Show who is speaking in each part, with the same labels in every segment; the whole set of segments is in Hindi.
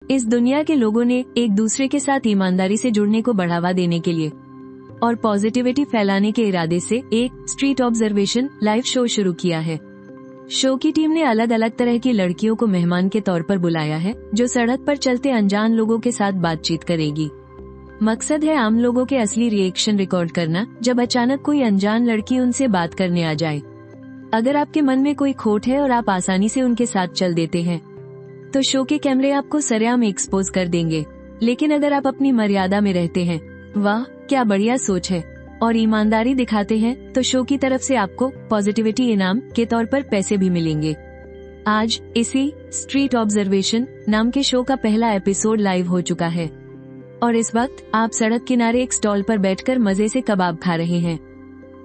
Speaker 1: इस दुनिया के लोगों ने एक दूसरे के साथ ईमानदारी से जुड़ने को बढ़ावा देने के लिए और पॉजिटिविटी फैलाने के इरादे से एक स्ट्रीट ऑब्जर्वेशन लाइव शो शुरू किया है। शो की टीम ने अलग अलग तरह की लड़कियों को मेहमान के तौर पर बुलाया है, जो सड़क पर चलते अनजान लोगों के साथ बातचीत करेगी। मकसद है आम लोगों के असली रिएक्शन रिकॉर्ड करना जब अचानक कोई अनजान लड़की उनसे बात करने आ जाए। अगर आपके मन में कोई खोट है और आप आसानी से उनके साथ चल देते हैं तो शो के कैमरे आपको सरेआम एक्सपोज कर देंगे। लेकिन अगर आप अपनी मर्यादा में रहते हैं, वाह क्या बढ़िया सोच है, और ईमानदारी दिखाते हैं तो शो की तरफ से आपको पॉजिटिविटी इनाम के तौर पर पैसे भी मिलेंगे। आज इसी स्ट्रीट ऑब्जर्वेशन नाम के शो का पहला एपिसोड लाइव हो चुका है और इस वक्त आप सड़क किनारे एक स्टॉल पर बैठकर मजे से कबाब खा रहे हैं।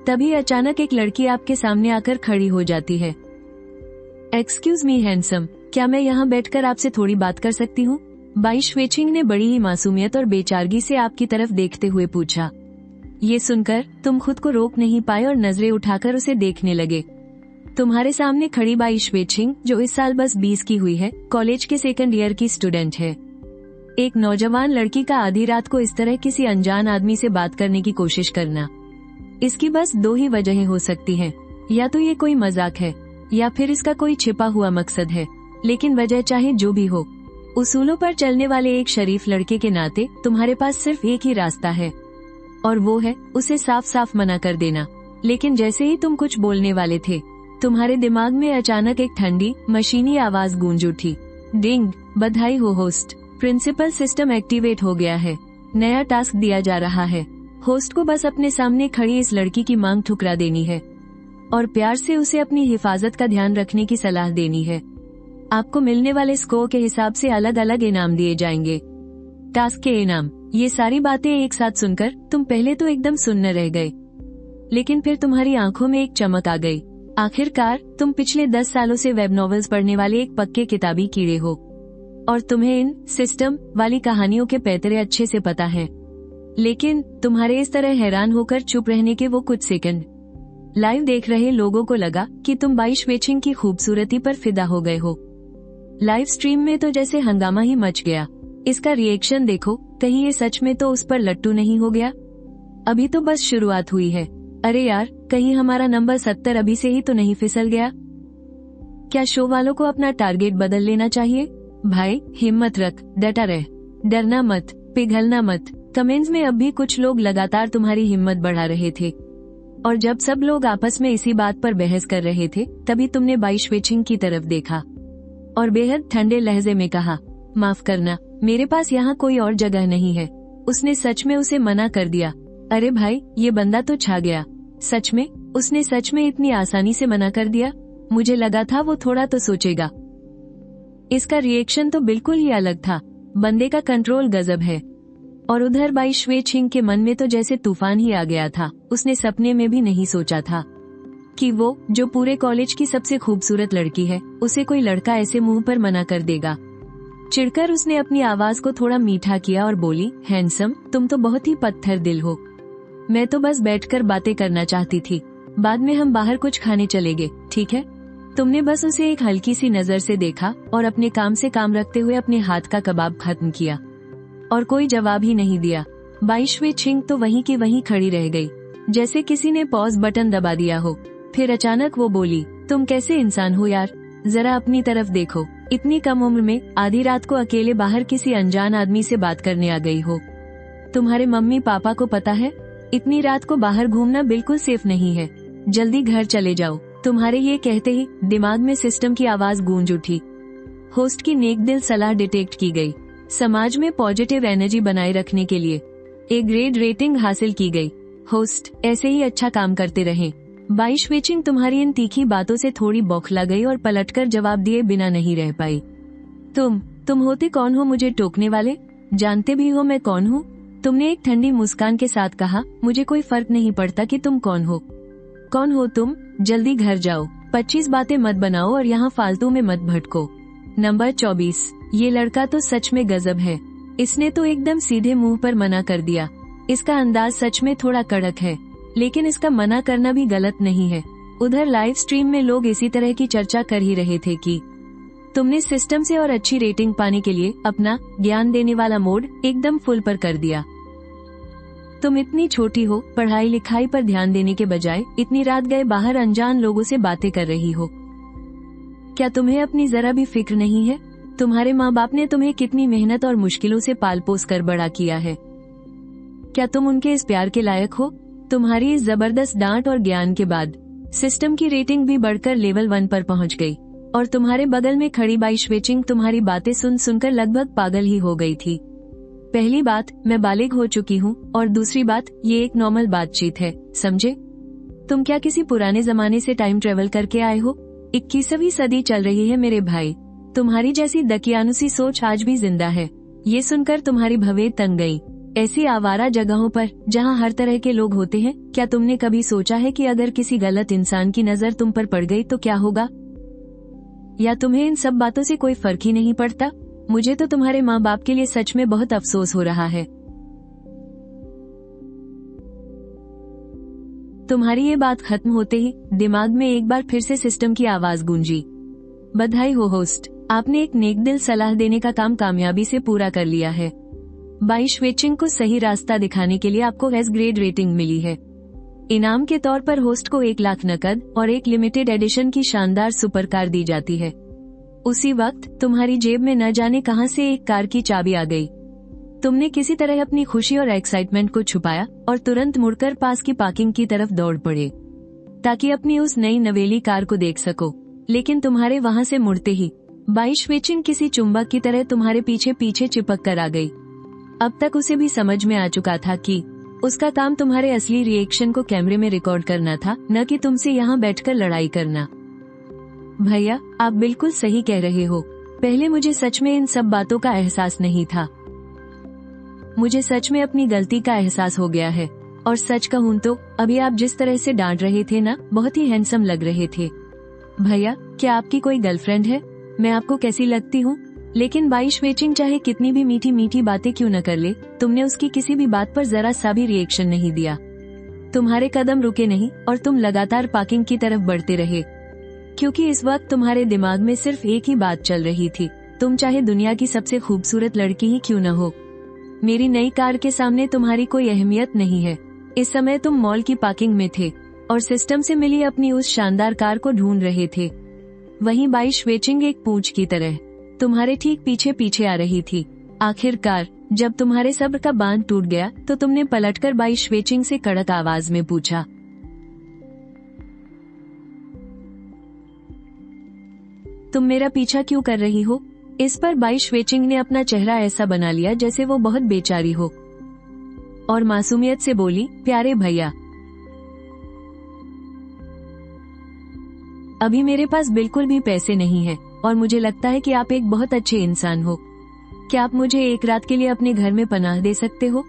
Speaker 1: तभी अचानक एक लड़की आपके सामने आकर खड़ी हो जाती है। एक्सक्यूज मी हैंडसम, क्या मैं यहाँ बैठकर आपसे थोड़ी बात कर सकती हूँ? बाई श्वेचिंग ने बड़ी ही मासूमियत और बेचारगी से आपकी तरफ देखते हुए पूछा। ये सुनकर तुम खुद को रोक नहीं पाए और नजरें उठाकर उसे देखने लगे। तुम्हारे सामने खड़ी बाई श्वेचिंग, जो इस साल बस 20 की हुई है, कॉलेज के सेकंड ईयर की स्टूडेंट है। एक नौजवान लड़की का आधी रात को इस तरह किसी अनजान आदमी से बात करने की कोशिश करना, इसकी बस दो ही वजहें हो सकती हैं। या तो ये कोई मजाक है या फिर इसका कोई छिपा हुआ मकसद है। लेकिन वजह चाहे जो भी हो, उसूलों पर चलने वाले एक शरीफ लड़के के नाते तुम्हारे पास सिर्फ एक ही रास्ता है और वो है उसे साफ साफ मना कर देना। लेकिन जैसे ही तुम कुछ बोलने वाले थे, तुम्हारे दिमाग में अचानक एक ठंडी मशीनी आवाज गूंज उठी। डिंग, बधाई हो होस्ट, प्रिंसिपल सिस्टम एक्टिवेट हो गया है, नया टास्क दिया जा रहा है। होस्ट को बस अपने सामने खड़ी इस लड़की की मांग ठुकरा देनी है और प्यार से उसे अपनी हिफाजत का ध्यान रखने की सलाह देनी है। आपको मिलने वाले स्कोर के हिसाब से अलग अलग इनाम दिए जाएंगे। टास्क के इनाम। ये सारी बातें एक साथ सुनकर तुम पहले तो एकदम सुन्न रह गए, लेकिन फिर तुम्हारी आंखों में एक चमक आ गई। आखिरकार तुम पिछले 10 सालों से वेब नॉवेल्स पढ़ने वाले एक पक्के किताबी कीड़े हो और तुम्हें इन सिस्टम वाली कहानियों के पैतरे अच्छे से पता है। लेकिन तुम्हारे इस तरह हैरान होकर चुप रहने के वो कुछ सेकंड लाइव देख रहे लोगों को लगा कि तुम बाई श्वेचिंग की खूबसूरती पर फिदा हो गए हो। लाइव स्ट्रीम में तो जैसे हंगामा ही मच गया। इसका रिएक्शन देखो, कहीं ये सच में तो उस पर लट्टू नहीं हो गया? अभी तो बस शुरुआत हुई है। अरे यार, कहीं हमारा नंबर 70 अभी से ही तो नहीं फिसल गया? क्या शो वालों को अपना टारगेट बदल लेना चाहिए? भाई हिम्मत रख, डटा रह, डरना मत, पिघलना मत। कमेंट्स में अब भी कुछ लोग लगातार तुम्हारी हिम्मत बढ़ा रहे थे और जब सब लोग आपस में इसी बात पर बहस कर रहे थे, तभी तुमने बाई श्वेचिंग की तरफ देखा और बेहद ठंडे लहजे में कहा, माफ करना, मेरे पास यहाँ कोई और जगह नहीं है। उसने सच में उसे मना कर दिया। अरे भाई, ये बंदा तो छा गया। सच में? उसने सच में इतनी आसानी से मना कर दिया? मुझे लगा था वो थोड़ा तो सोचेगा। इसका रिएक्शन तो बिल्कुल ही अलग था। बंदे का कंट्रोल गजब है। और उधर बाई श्वेचिंग के मन में तो जैसे तूफान ही आ गया था। उसने सपने में भी नहीं सोचा था कि वो, जो पूरे कॉलेज की सबसे खूबसूरत लड़की है, उसे कोई लड़का ऐसे मुंह पर मना कर देगा। चिढ़कर उसने अपनी आवाज को थोड़ा मीठा किया और बोली, हैंडसम, तुम तो बहुत ही पत्थर दिल हो। मैं तो बस बैठकर बातें करना चाहती थी। बाद में हम बाहर कुछ खाने चले गए, ठीक है? तुमने बस उसे एक हल्की सी नजर से देखा और अपने काम से काम रखते हुए अपने हाथ का कबाब खत्म किया और कोई जवाब ही नहीं दिया। बाई श्वेचिंग तो वहीं की वहीं खड़ी रह गई, जैसे किसी ने पॉज बटन दबा दिया हो। फिर अचानक वो बोली, तुम कैसे इंसान हो यार, जरा अपनी तरफ देखो। इतनी कम उम्र में आधी रात को अकेले बाहर किसी अनजान आदमी से बात करने आ गई हो। तुम्हारे मम्मी पापा को पता है? इतनी रात को बाहर घूमना बिल्कुल सेफ नहीं है। जल्दी घर चले जाओ। तुम्हारे ये कहते ही दिमाग में सिस्टम की आवाज गूंज उठी। होस्ट की नेक दिल सलाह डिटेक्ट की गई। समाज में पॉजिटिव एनर्जी बनाए रखने के लिए ए ग्रेड रेटिंग हासिल की गई। होस्ट, ऐसे ही अच्छा काम करते रहें। बाई श्वेचिंग तुम्हारी इन तीखी बातों से थोड़ी बौखला गई और पलटकर जवाब दिए बिना नहीं रह पाई। तुम होते कौन हो मुझे टोकने वाले? जानते भी हो मैं कौन हूँ? तुमने एक ठंडी मुस्कान के साथ कहा, मुझे कोई फर्क नहीं पड़ता कि तुम कौन हो। कौन हो तुम? जल्दी घर जाओ। 25 बातें मत बनाओ और यहाँ फालतू में मत भटको। नंबर 24। ये लड़का तो सच में गजब है। इसने तो एकदम सीधे मुंह पर मना कर दिया। इसका अंदाज सच में थोड़ा कड़क है, लेकिन इसका मना करना भी गलत नहीं है। उधर लाइव स्ट्रीम में लोग इसी तरह की चर्चा कर ही रहे थे कि तुमने सिस्टम से और अच्छी रेटिंग पाने के लिए अपना ज्ञान देने वाला मोड एकदम फुल पर कर दिया। तुम इतनी छोटी हो, पढ़ाई लिखाई पर ध्यान देने के बजाय इतनी रात गए बाहर अनजान लोगों से बातें कर रही हो। क्या तुम्हें अपनी जरा भी फिक्र नहीं है? तुम्हारे माँ बाप ने तुम्हें कितनी मेहनत और मुश्किलों से पाल पोस कर बड़ा किया है। क्या तुम उनके इस प्यार के लायक हो? तुम्हारी इस जबरदस्त डांट और ज्ञान के बाद सिस्टम की रेटिंग भी बढ़कर लेवल 1 पर पहुंच गई और तुम्हारे बगल में खड़ी बाई श्वेचिंग तुम्हारी बातें सुन सुनकर लगभग पागल ही हो गई थी। पहली बात, मैं बालिग हो चुकी हूँ, और दूसरी बात, ये एक नॉर्मल बातचीत है, समझे? तुम क्या किसी पुराने जमाने से टाइम ट्रेवल करके आए हो? 21वीं सदी चल रही है मेरे भाई। तुम्हारी जैसी दकियानुसी सोच आज भी जिंदा है। ये सुनकर तुम्हारी भवें तंग गई। ऐसी आवारा जगहों पर जहाँ हर तरह के लोग होते हैं, क्या तुमने कभी सोचा है कि अगर किसी गलत इंसान की नजर तुम पर पड़ गई तो क्या होगा? या तुम्हें इन सब बातों से कोई फर्क ही नहीं पड़ता? मुझे तो तुम्हारे माँ बाप के लिए सच में बहुत अफसोस हो रहा है। तुम्हारी ये बात खत्म होते ही दिमाग में एक बार फिर से सिस्टम की आवाज गूंजी। बधाई हो होस्ट, आपने एक नेकदिल सलाह देने का काम कामयाबी से पूरा कर लिया है। बाई श्वेचिंग को सही रास्ता दिखाने के लिए आपको एस ग्रेड रेटिंग मिली है। इनाम के तौर पर होस्ट को 1 लाख नकद और एक लिमिटेड एडिशन की शानदार सुपर कार दी जाती है। उसी वक्त तुम्हारी जेब में न जाने कहां से एक कार की चाबी आ गई। तुमने किसी तरह अपनी खुशी और एक्साइटमेंट को छुपाया और तुरंत मुड़कर पास की पार्किंग की तरफ दौड़ पड़े ताकि अपनी उस नई नवेली कार को देख सको। लेकिन तुम्हारे वहां से मुड़ते ही बाई श्वेचिंग किसी चुंबक की तरह तुम्हारे पीछे पीछे चिपक कर आ गई। अब तक उसे भी समझ में आ चुका था कि उसका काम तुम्हारे असली रिएक्शन को कैमरे में रिकॉर्ड करना था, न कि तुमसे यहाँ बैठकर लड़ाई करना। भैया, आप बिल्कुल सही कह रहे हो। पहले मुझे सच में इन सब बातों का एहसास नहीं था। मुझे सच में अपनी गलती का एहसास हो गया है। और सच कहूँ तो अभी आप जिस तरह से डांट रहे थे ना, बहुत ही हैंडसम लग रहे थे। भैया, क्या आपकी कोई गर्लफ्रेंड है? मैं आपको कैसी लगती हूँ? लेकिन बाई श्वेचिंग चाहे कितनी भी मीठी मीठी बातें क्यों न कर ले, तुमने उसकी किसी भी बात पर जरा सा भी रिएक्शन नहीं दिया। तुम्हारे कदम रुके नहीं और तुम लगातार पार्किंग की तरफ बढ़ते रहे, क्योंकि इस वक्त तुम्हारे दिमाग में सिर्फ एक ही बात चल रही थी। तुम चाहे दुनिया की सबसे खूबसूरत लड़की ही क्यों न हो, मेरी नई कार के सामने तुम्हारी कोई अहमियत नहीं है। इस समय तुम मॉल की पार्किंग में थे और सिस्टम से मिली अपनी उस शानदार कार को ढूंढ रहे थे। वहीं बाई श्वेचिंग एक पूंछ की तरह तुम्हारे ठीक पीछे पीछे आ रही थी। आखिरकार जब तुम्हारे सब्र का बांध टूट गया तो तुमने पलटकर बाई श्वेचिंग से कड़क आवाज में पूछा, तुम मेरा पीछा क्यों कर रही हो? इस पर बाई श्वेचिंग ने अपना चेहरा ऐसा बना लिया जैसे वो बहुत बेचारी हो और मासूमियत से बोली, प्यारे भैया, अभी मेरे पास बिल्कुल भी पैसे नहीं है और मुझे लगता है कि आप एक बहुत अच्छे इंसान हो। क्या आप मुझे एक रात के लिए अपने घर में पनाह दे सकते हो?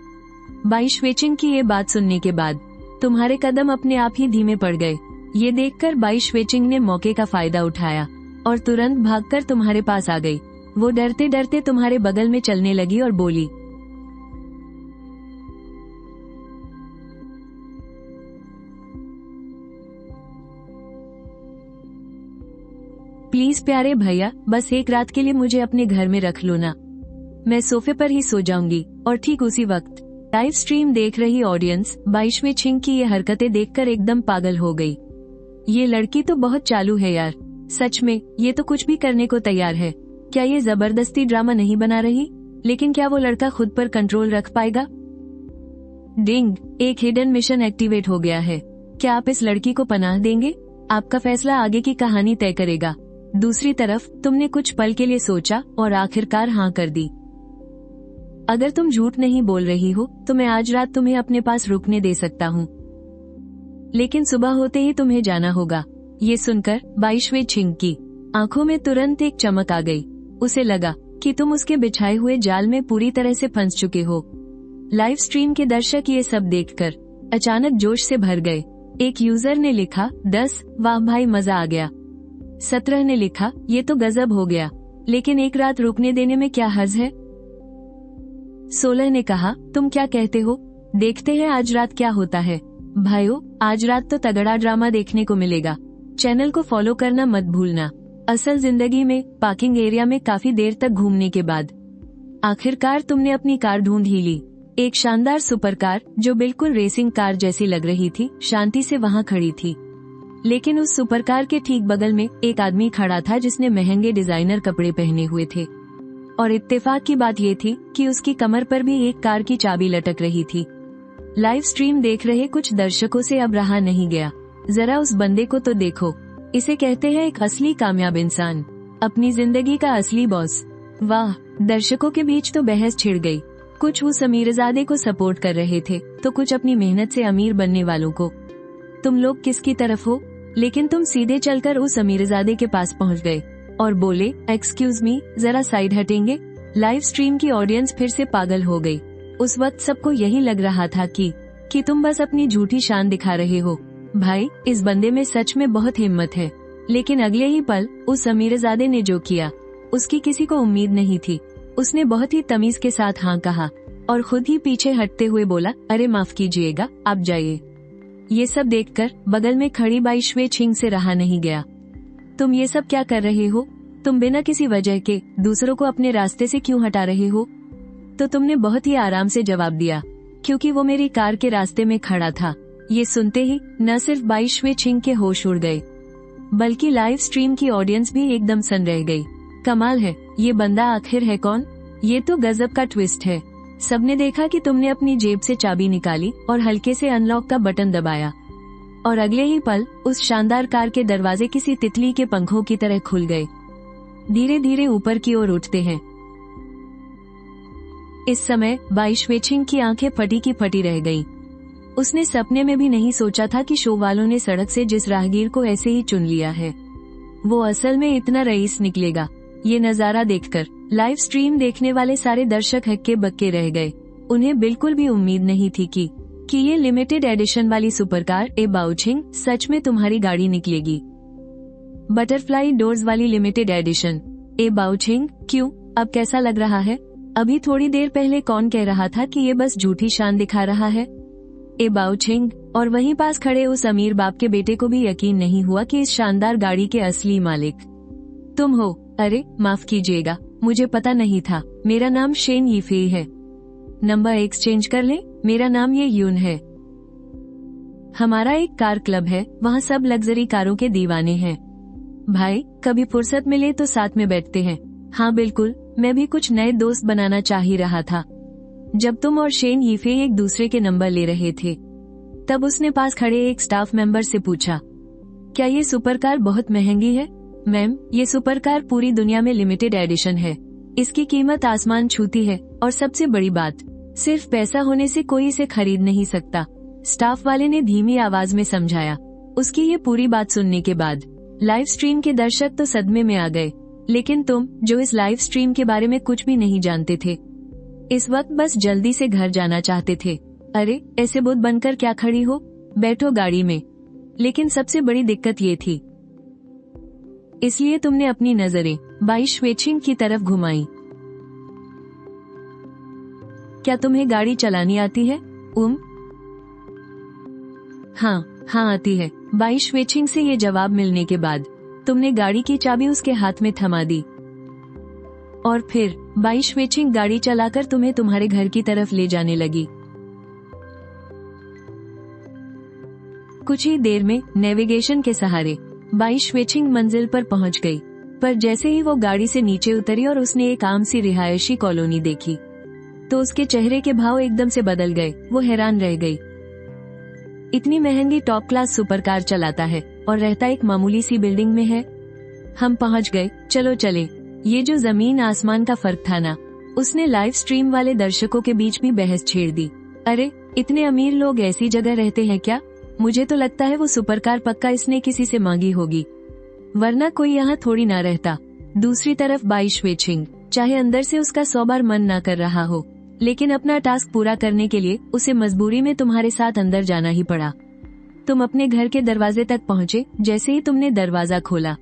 Speaker 1: बाई श्वेचिंग की ये बात सुनने के बाद तुम्हारे कदम अपने आप ही धीमे पड़ गए। ये देखकर बाई श्वेचिंग ने मौके का फायदा उठाया और तुरंत भागकर तुम्हारे पास आ गई। वो डरते डरते तुम्हारे बगल में चलने लगी और बोली, प्लीज प्यारे भैया, बस एक रात के लिए मुझे अपने घर में रख लो ना। मैं सोफे पर ही सो जाऊंगी। और ठीक उसी वक्त लाइव स्ट्रीम देख रही ऑडियंस बाई श्वेचिंग की ये हरकतें देखकर एकदम पागल हो गई। ये लड़की तो बहुत चालू है यार, सच में ये तो कुछ भी करने को तैयार है। क्या ये जबरदस्ती ड्रामा नहीं बना रही? लेकिन क्या वो लड़का खुद पर कंट्रोल रख पाएगा? डिंग, एक हिडन मिशन एक्टिवेट हो गया है। क्या आप इस लड़की को पनाह देंगे? आपका फैसला आगे की कहानी तय करेगा। दूसरी तरफ तुमने कुछ पल के लिए सोचा और आखिरकार हाँ कर दी। अगर तुम झूठ नहीं बोल रही हो तो मैं आज रात तुम्हें अपने पास रुकने दे सकता हूँ, लेकिन सुबह होते ही तुम्हें जाना होगा। ये सुनकर बाई श्वेचिंग की आंखों में तुरंत एक चमक आ गई। उसे लगा कि तुम उसके बिछाए हुए जाल में पूरी तरह से फंस चुके हो। लाइव स्ट्रीम के दर्शक ये सब देखकर अचानक जोश से भर गए। एक यूजर ने लिखा 10, वाह भाई मजा आ गया। 17 ने लिखा, ये तो गजब हो गया, लेकिन एक रात रुकने देने में क्या हर्ज है। 16 ने कहा, तुम क्या कहते हो, देखते हैं आज रात क्या होता है। भाइयों, आज रात तो तगड़ा ड्रामा देखने को मिलेगा। चैनल को फॉलो करना मत भूलना। असल जिंदगी में पार्किंग एरिया में काफी देर तक घूमने के बाद आखिरकार तुमने अपनी कार ढूंढ ही ली। एक शानदार सुपर कार जो बिल्कुल रेसिंग कार जैसी लग रही थी शांति से वहाँ खड़ी थी। लेकिन उस सुपर कार के ठीक बगल में एक आदमी खड़ा था जिसने महंगे डिजाइनर कपड़े पहने हुए थे। और इत्तेफाक की बात ये थी कि उसकी कमर पर भी एक कार की चाबी लटक रही थी। लाइव स्ट्रीम देख रहे कुछ दर्शकों से अब रहा नहीं गया। जरा उस बंदे को तो देखो, इसे कहते हैं एक असली कामयाब इंसान, अपनी जिंदगी का असली बॉस। वाह, दर्शकों के बीच तो बहस छिड़ गई। कुछ उस अमीरजादे को सपोर्ट कर रहे थे तो कुछ अपनी मेहनत से अमीर बनने वालों को। तुम लोग किसकी तरफ हो? लेकिन तुम सीधे चलकर उस अमीरजादे के पास पहुंच गए और बोले, एक्सक्यूज मी, जरा साइड हटेंगे। लाइव स्ट्रीम की ऑडियंस फिर से पागल हो गई। उस वक्त सबको यही लग रहा था कि तुम बस अपनी झूठी शान दिखा रहे हो। भाई, इस बंदे में सच में बहुत हिम्मत है। लेकिन अगले ही पल उस अमीरजादे ने जो किया उसकी किसी को उम्मीद नहीं थी। उसने बहुत ही तमीज के साथ हाँ कहा और खुद ही पीछे हटते हुए बोला, अरे माफ कीजिएगा, आप जाइए। ये सब देखकर बगल में खड़ी बाई श्वे छिंग से रहा नहीं गया। तुम ये सब क्या कर रहे हो? तुम बिना किसी वजह के दूसरों को अपने रास्ते से क्यों हटा रहे हो? तो तुमने बहुत ही आराम से जवाब दिया, क्योंकि वो मेरी कार के रास्ते में खड़ा था। ये सुनते ही न सिर्फ बाई श्वे छिंग के होश उड़ गए, बल्कि लाइव स्ट्रीम की ऑडियंस भी एकदम सन रह गई। कमाल है, ये बंदा आखिर है कौन? ये तो गजब का ट्विस्ट है। सबने देखा कि तुमने अपनी जेब से चाबी निकाली और हल्के से अनलॉक का बटन दबाया और अगले ही पल उस शानदार कार के दरवाजे किसी तितली के पंखों की तरह खुल गए, धीरे धीरे ऊपर की ओर उठते हैं। इस समय बाई श्वे छिंग की आंखें फटी की फटी रह गईं। उसने सपने में भी नहीं सोचा था कि शो वालों ने सड़क से जिस राहगीर को ऐसे ही चुन लिया है वो असल में इतना रईस निकलेगा। ये नजारा देखकर लाइव स्ट्रीम देखने वाले सारे दर्शक हक्के बक्के रह गए। उन्हें बिल्कुल भी उम्मीद नहीं थी कि ये लिमिटेड एडिशन वाली सुपरकार ए बाउचिंग सच में तुम्हारी गाड़ी निकलेगी। बटरफ्लाई डोर्स वाली लिमिटेड एडिशन ए बाउचिंग, क्यों? अब कैसा लग रहा है? अभी थोड़ी देर पहले कौन कह रहा था कि ये बस झूठी शान दिखा रहा है? ए बाउचिंग। और वहीं पास खड़े उस अमीर बाप के बेटे को भी यकीन नहीं हुआ कि इस शानदार गाड़ी के असली मालिक तुम हो। अरे माफ कीजिएगा, मुझे पता नहीं था। मेरा नाम शेन यीफेई है। नंबर एक्सचेंज कर ले, मेरा नाम ये यून है। हमारा एक कार क्लब है, वहाँ सब लग्जरी कारों के दीवाने हैं। भाई, कभी फुर्सत मिले तो साथ में बैठते हैं। हाँ बिल्कुल, मैं भी कुछ नए दोस्त बनाना चाह ही रहा था। जब तुम और शेन यीफेई एक दूसरे के नंबर ले रहे थे तब उसने पास खड़े एक स्टाफ मेंबर से पूछा, क्या ये सुपरकार बहुत महंगी है? मैम, ये सुपरकार पूरी दुनिया में लिमिटेड एडिशन है। इसकी कीमत आसमान छूती है और सबसे बड़ी बात, सिर्फ पैसा होने से कोई इसे खरीद नहीं सकता। स्टाफ वाले ने धीमी आवाज में समझाया। उसकी ये पूरी बात सुनने के बाद लाइव स्ट्रीम के दर्शक तो सदमे में आ गए, लेकिन तुम जो इस लाइव स्ट्रीम के बारे में कुछ भी नहीं जानते थे, इस वक्त बस जल्दी से घर जाना चाहते थे। अरे ऐसे बुद्ध बनकर क्या खड़ी हो? बैठो गाड़ी में। लेकिन सबसे बड़ी दिक्कत ये थी, इसलिए तुमने अपनी नजरें बाई श्वे छिंग की तरफ घुमाई। क्या तुम्हें गाड़ी चलानी आती है? हाँ आती है। बाई श्वे छिंग से ये जवाब मिलने के बाद तुमने गाड़ी की चाबी उसके हाथ में थमा दी और फिर बाई श्वे छिंग गाड़ी चलाकर तुम्हें तुम्हारे घर की तरफ ले जाने लगी। कुछ ही देर में नेविगेशन के सहारे बाई श्वे छिंग मंजिल पर पहुंच गई, पर जैसे ही वो गाड़ी से नीचे उतरी और उसने एक आम सी रिहायशी कॉलोनी देखी तो उसके चेहरे के भाव एकदम से बदल गए। वो हैरान रह गई। इतनी महंगी टॉप क्लास सुपरकार चलाता है और रहता एक मामूली सी बिल्डिंग में है। हम पहुंच गए, चलो चले। ये जो जमीन आसमान का फर्क था ना, उसने लाइव स्ट्रीम वाले दर्शकों के बीच भी बहस छेड़ दी। अरे इतने अमीर लोग ऐसी जगह रहते हैं क्या? मुझे तो लगता है वो सुपरकार पक्का इसने किसी से मांगी होगी, वरना कोई यहाँ थोड़ी ना रहता। दूसरी तरफ बाई श्वे छिंग, चाहे अंदर से उसका 100 बार मन ना कर रहा हो, लेकिन अपना टास्क पूरा करने के लिए उसे मजबूरी में तुम्हारे साथ अंदर जाना ही पड़ा। तुम अपने घर के दरवाजे तक पहुँचे। जैसे ही तुमने दरवाजा खोला,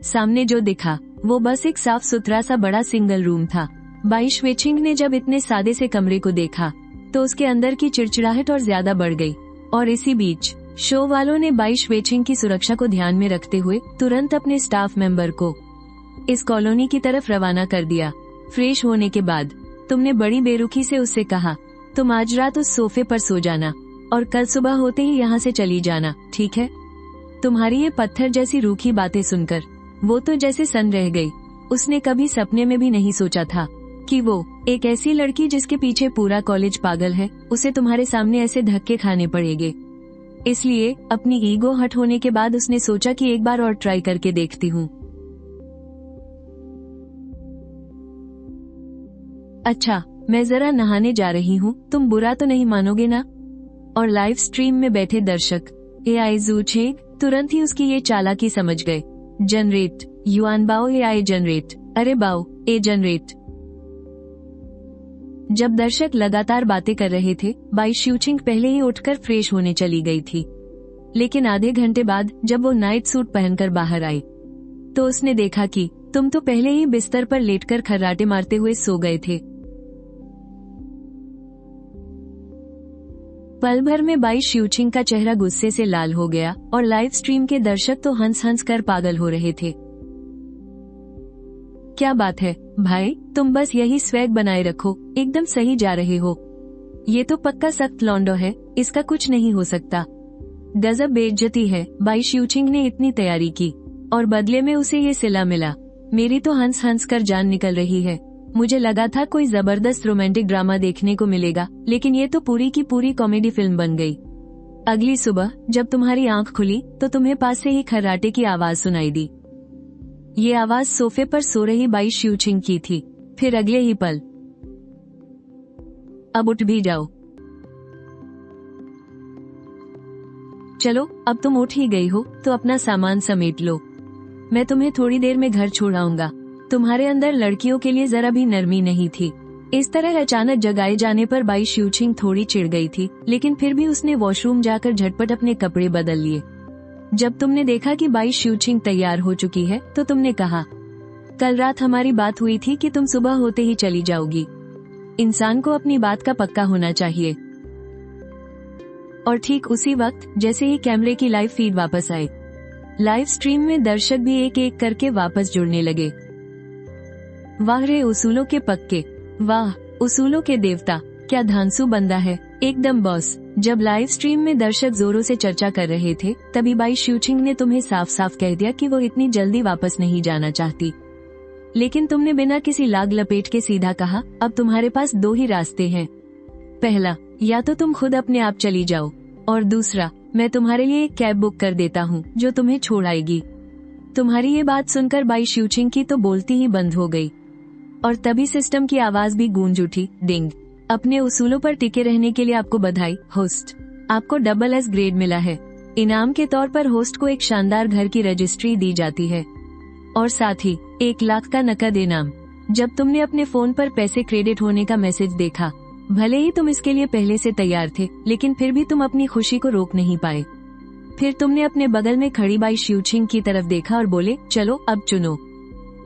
Speaker 1: सामने जो दिखा वो बस एक साफ सुथरा सा बड़ा सिंगल रूम था। बाई श्वे छिंग ने जब इतने सादे से कमरे को देखा तो उसके अंदर की चिड़चिड़ाहट और ज्यादा बढ़ गई। और इसी बीच शो वालों ने बाई श्वेचिंग की सुरक्षा को ध्यान में रखते हुए तुरंत अपने स्टाफ मेंबर को इस कॉलोनी की तरफ रवाना कर दिया। फ्रेश होने के बाद तुमने बड़ी बेरुखी से उससे कहा, तुम आज रात उस सोफे पर सो जाना और कल सुबह होते ही यहाँ से चली जाना, ठीक है? तुम्हारी ये पत्थर जैसी रूखी बातें सुनकर वो तो जैसे सन रह गई। उसने कभी सपने में भी नहीं सोचा था कि वो एक ऐसी लड़की जिसके पीछे पूरा कॉलेज पागल है, उसे तुम्हारे सामने ऐसे धक्के खाने पड़ेंगे। इसलिए अपनी ईगो हट होने के बाद उसने सोचा कि एक बार और ट्राई करके देखती हूँ। अच्छा, मैं जरा नहाने जा रही हूँ, तुम बुरा तो नहीं मानोगे ना? और लाइव स्ट्रीम में बैठे दर्शक एआई जूछे तुरंत ही उसकी ये चालाकी समझ गए। जनरेट युआन बाओ एआई जनरेट, अरे बाओ ए जनरेट। जब दर्शक लगातार बातें कर रहे थे, बाई श्यूचिंग पहले ही उठकर फ्रेश होने चली गई थी। लेकिन आधे घंटे बाद जब वो नाइट सूट पहनकर बाहर आई तो उसने देखा कि तुम तो पहले ही बिस्तर पर लेटकर खर्राटे मारते हुए सो गए थे। पल भर में बाई श्यूचिंग का चेहरा गुस्से से लाल हो गया और लाइव स्ट्रीम के दर्शक तो हंस हंस कर पागल हो रहे थे। क्या बात है भाई, तुम बस यही स्वैग बनाए रखो, एकदम सही जा रहे हो। ये तो पक्का सख्त लौंडो है, इसका कुछ नहीं हो सकता। गजब बेइज्जती है। बाई श्यूचिंग ने इतनी तैयारी की और बदले में उसे ये सिला मिला। मेरी तो हंस हंस कर जान निकल रही है। मुझे लगा था कोई जबरदस्त रोमांटिक ड्रामा देखने को मिलेगा, लेकिन ये तो पूरी की पूरी कॉमेडी फिल्म बन गई। अगली सुबह जब तुम्हारी आंख खुली तो तुम्हें पास से ही खर्राटे की आवाज सुनाई दी। ये आवाज सोफे पर सो रही बाई श्यूचिंग की थी। फिर अगले ही पल, अब उठ भी जाओ। चलो, अब तुम उठ ही गई हो तो अपना सामान समेट लो, मैं तुम्हें थोड़ी देर में घर छोड़ आऊंगा। तुम्हारे अंदर लड़कियों के लिए जरा भी नरमी नहीं थी। इस तरह अचानक जगाए जाने पर बाई श्यूचिंग थोड़ी चिढ़ गई थी, लेकिन फिर भी उसने वॉशरूम जाकर झटपट अपने कपड़े बदल लिए। जब तुमने देखा कि बाई श्यूचिंग तैयार हो चुकी है तो तुमने कहा, कल रात हमारी बात हुई थी कि तुम सुबह होते ही चली जाओगी। इंसान को अपनी बात का पक्का होना चाहिए। और ठीक उसी वक्त जैसे ही कैमरे की लाइव फीड वापस आई, लाइव स्ट्रीम में दर्शक भी एक एक करके वापस जुड़ने लगे। वाह रे उसूलों के पक्के, वाह उसूलों के देवता, क्या धांसू बंदा है, एकदम बॉस। जब लाइव स्ट्रीम में दर्शक जोरों से चर्चा कर रहे थे तभी बाई श्यूचिंग ने तुम्हें साफ साफ कह दिया कि वो इतनी जल्दी वापस नहीं जाना चाहती। लेकिन तुमने बिना किसी लाग लपेट के सीधा कहा, अब तुम्हारे पास दो ही रास्ते हैं। पहला, या तो तुम खुद अपने आप चली जाओ, और दूसरा, मैं तुम्हारे लिए एक कैब बुक कर देता हूँ जो तुम्हें छोड़ आएगी। तुम्हारी ये बात सुनकर बाई श्यूचिंग की तो बोलती ही बंद हो गई और तभी सिस्टम की आवाज भी गूंज उठी, डिंग। अपने उसूलों पर टिके रहने के लिए आपको बधाई होस्ट, आपको डबल एस ग्रेड मिला है। इनाम के तौर पर होस्ट को एक शानदार घर की रजिस्ट्री दी जाती है और साथ ही 1 लाख का नकद इनाम। जब तुमने अपने फोन पर पैसे क्रेडिट होने का मैसेज देखा, भले ही तुम इसके लिए पहले से तैयार थे, लेकिन फिर भी तुम अपनी खुशी को रोक नहीं पाए। फिर तुमने अपने बगल में खड़ी बाई श्यूचिंग की तरफ देखा और बोले, चलो अब चुनो।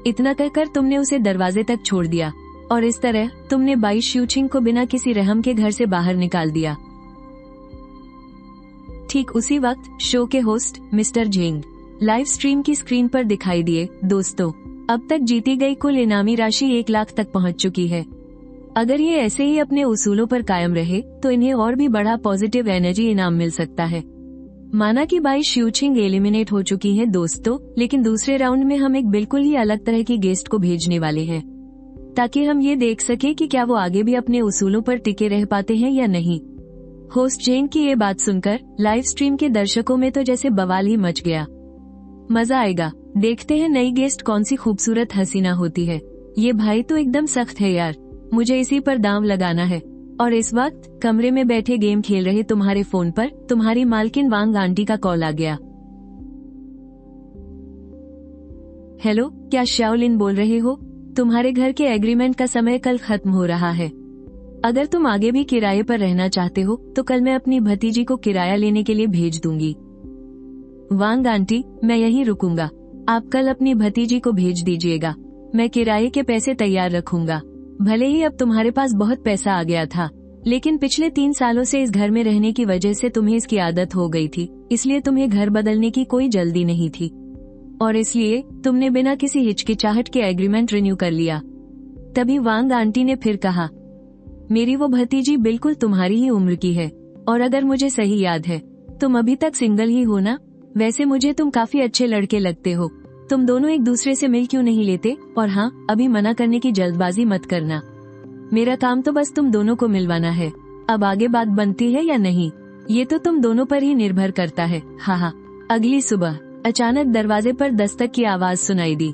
Speaker 1: इतना कहकर तुमने उसे दरवाजे तक छोड़ दिया और इस तरह तुमने बाई श्यूचिंग को बिना किसी रहम के घर से बाहर निकाल दिया। ठीक उसी वक्त शो के host mister Zheng live stream की स्क्रीन पर दिखाई दिए। दोस्तों, अब तक जीती गई कुल इनामी राशि 1 लाख तक पहुंच चुकी है। अगर ये ऐसे ही अपने उसूलों पर कायम रहे तो इन्हें और भी बड़ा पॉजिटिव एनर्जी इनाम मिल सकता है। माना कि बाई श्यूचिंग एलिमिनेट हो चुकी है दोस्तों, लेकिन दूसरे राउंड में हम एक बिल्कुल ही अलग तरह की गेस्ट को भेजने वाले हैं ताकि हम ये देख सके कि क्या वो आगे भी अपने उसूलों पर टिके रह पाते हैं या नहीं। होस्ट जेन की ये बात सुनकर लाइव स्ट्रीम के दर्शकों में तो जैसे बवाल ही मच गया। मजा आएगा, देखते हैं नई गेस्ट कौन सी खूबसूरत हसीना होती है। ये भाई तो एकदम सख्त है यार, मुझे इसी पर दांव लगाना है। और इस वक्त कमरे में बैठे गेम खेल रहे तुम्हारे फोन पर तुम्हारी मालकिन वांग आंटी का कॉल आ गया। हेलो, क्या शाओलिन बोल रहे हो? तुम्हारे घर के एग्रीमेंट का समय कल खत्म हो रहा है। अगर तुम आगे भी किराए पर रहना चाहते हो तो कल मैं अपनी भतीजी को किराया लेने के लिए भेज दूंगी। वांग आंटी, मैं यहीं रुकूंगा, आप कल अपनी भतीजी को भेज दीजिएगा। मैं किराए के पैसे तैयार रखूंगा। भले ही अब तुम्हारे पास बहुत पैसा आ गया था, लेकिन पिछले 3 सालों से इस घर में रहने की वजह से तुम्हें इसकी आदत हो गई थी, इसलिए तुम्हें घर बदलने की कोई जल्दी नहीं थी और इसलिए तुमने बिना किसी हिचकिचाहट के एग्रीमेंट रिन्यू कर लिया। तभी वांग आंटी ने फिर कहा, मेरी वो भतीजी बिल्कुल तुम्हारी ही उम्र की है और अगर मुझे सही याद है तुम अभी तक सिंगल ही हो ना। वैसे मुझे तुम काफी अच्छे लड़के लगते हो, तुम दोनों एक दूसरे से मिल क्यों नहीं लेते? और हाँ, अभी मना करने की जल्दबाजी मत करना, मेरा काम तो बस तुम दोनों को मिलवाना है। अब आगे बात बनती है या नहीं ये तो तुम दोनों पर ही निर्भर करता है। हाँ। अगली सुबह अचानक दरवाजे पर दस्तक की आवाज सुनाई दी।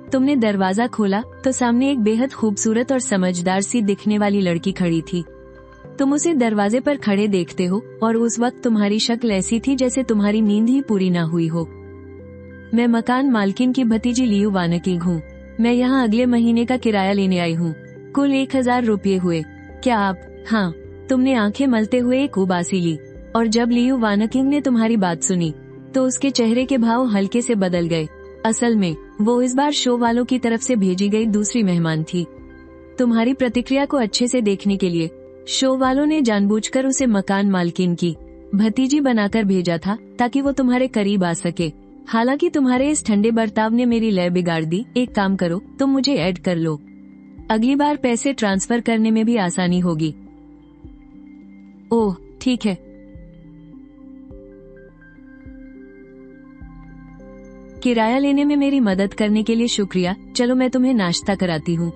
Speaker 1: तुमने दरवाजा खोला तो सामने एक बेहद खूबसूरत और समझदार सी दिखने वाली लड़की खड़ी थी। तुम उसे दरवाजे पर खड़े देखते हो और उस वक्त तुम्हारी शक्ल ऐसी थी जैसे तुम्हारी नींद ही पूरी ना हुई हो। मैं मकान मालकिन की भतीजी लियू वानकिंग हूँ। मैं यहाँ अगले महीने का किराया लेने आई हूँ। कुल 1000 रुपये हुए। क्या आप? हाँ। तुमने आंखें मलते हुए एक उबासी ली और जब लियू वानकिंग ने तुम्हारी बात सुनी तो उसके चेहरे के भाव हल्के से बदल गए। असल में वो इस बार शो वालों की तरफ से भेजी गई दूसरी मेहमान थी। तुम्हारी प्रतिक्रिया को अच्छे से देखने के लिए शो वालों ने जानबूझकर उसे मकान मालकिन की भतीजी बनाकर भेजा था ताकि वो तुम्हारे करीब आ सके। हालांकि तुम्हारे इस ठंडे बर्ताव ने मेरी लय बिगाड़ दी। एक काम करो, तुम मुझे ऐड कर लो, अगली बार पैसे ट्रांसफर करने में भी आसानी होगी। ओह ठीक है। किराया लेने में मेरी मदद करने के लिए शुक्रिया। चलो मैं तुम्हें नाश्ता कराती हूँ।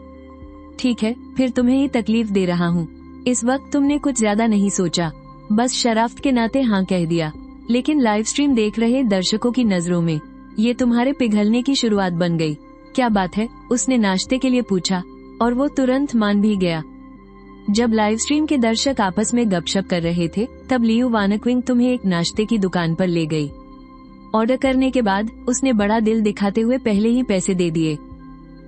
Speaker 1: ठीक है, फिर तुम्हें ही तकलीफ दे रहा हूँ। इस वक्त तुमने कुछ ज्यादा नहीं सोचा, बस शराफ्त के नाते हाँ कह दिया। लेकिन लाइव स्ट्रीम देख रहे दर्शकों की नजरों में ये तुम्हारे पिघलने की शुरुआत बन गई। क्या बात है? उसने नाश्ते के लिए पूछा और वो तुरंत मान भी गया। जब लाइव स्ट्रीम के दर्शक आपस में गपशप कर रहे थे तब लियू वानक्विंग तुम्हें एक नाश्ते की दुकान पर ले गई। ऑर्डर करने के बाद उसने बड़ा दिल दिखाते हुए पहले ही पैसे दे दिए।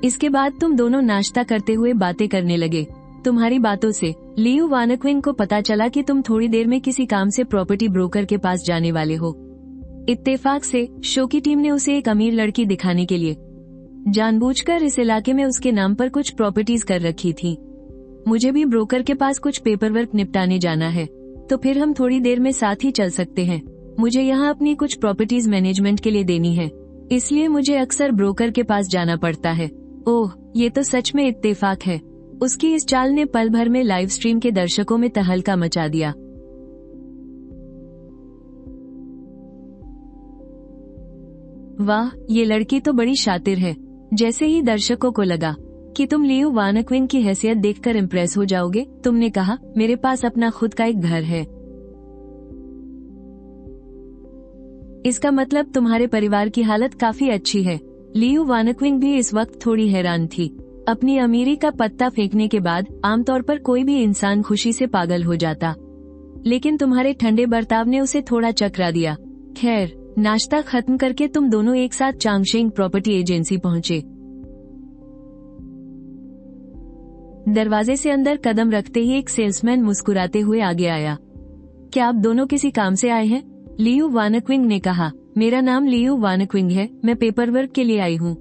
Speaker 1: इसके बाद तुम दोनों नाश्ता करते हुए बातें करने लगे। तुम्हारी बातों से लियू वानक्विंग को पता चला कि तुम थोड़ी देर में किसी काम से प्रॉपर्टी ब्रोकर के पास जाने वाले हो। इत्तेफाक से शो की टीम ने उसे एक अमीर लड़की दिखाने के लिए जानबूझकर इस इलाके में उसके नाम पर कुछ प्रॉपर्टीज कर रखी थी। मुझे भी ब्रोकर के पास कुछ पेपरवर्क निपटाने जाना है, तो फिर हम थोड़ी देर में साथ ही चल सकते हैं। मुझे यहाँ अपनी कुछ प्रॉपर्टीज मैनेजमेंट के लिए देनी है, इसलिए मुझे अक्सर ब्रोकर के पास जाना पड़ता है। ओह, ये तो सच में इत्तेफाक है। उसकी इस चाल ने पल भर में लाइव स्ट्रीम के दर्शकों में तहलका मचा दिया। वाह, ये लड़की तो बड़ी शातिर है। जैसे ही दर्शकों को लगा कि तुम लियू वानक्विंग की हैसियत देखकर इम्प्रेस हो जाओगे, तुमने कहा, मेरे पास अपना खुद का एक घर है। इसका मतलब तुम्हारे परिवार की हालत काफी अच्छी है। लियू वानक्विंग भी इस वक्त थोड़ी हैरान थी। अपनी अमीरी का पत्ता फेंकने के बाद आमतौर पर कोई भी इंसान खुशी से पागल हो जाता, लेकिन तुम्हारे ठंडे बर्ताव ने उसे थोड़ा चकरा दिया। खैर, नाश्ता खत्म करके तुम दोनों एक साथ चांगशेंग प्रॉपर्टी एजेंसी पहुंचे। दरवाजे से अंदर कदम रखते ही एक सेल्समैन मुस्कुराते हुए आगे आया। क्या आप दोनों किसी काम से आए हैं? लियू वानक्विंग ने कहा, मेरा नाम लियू वानक्विंग है, मैं पेपरवर्क के लिए आई हूँ।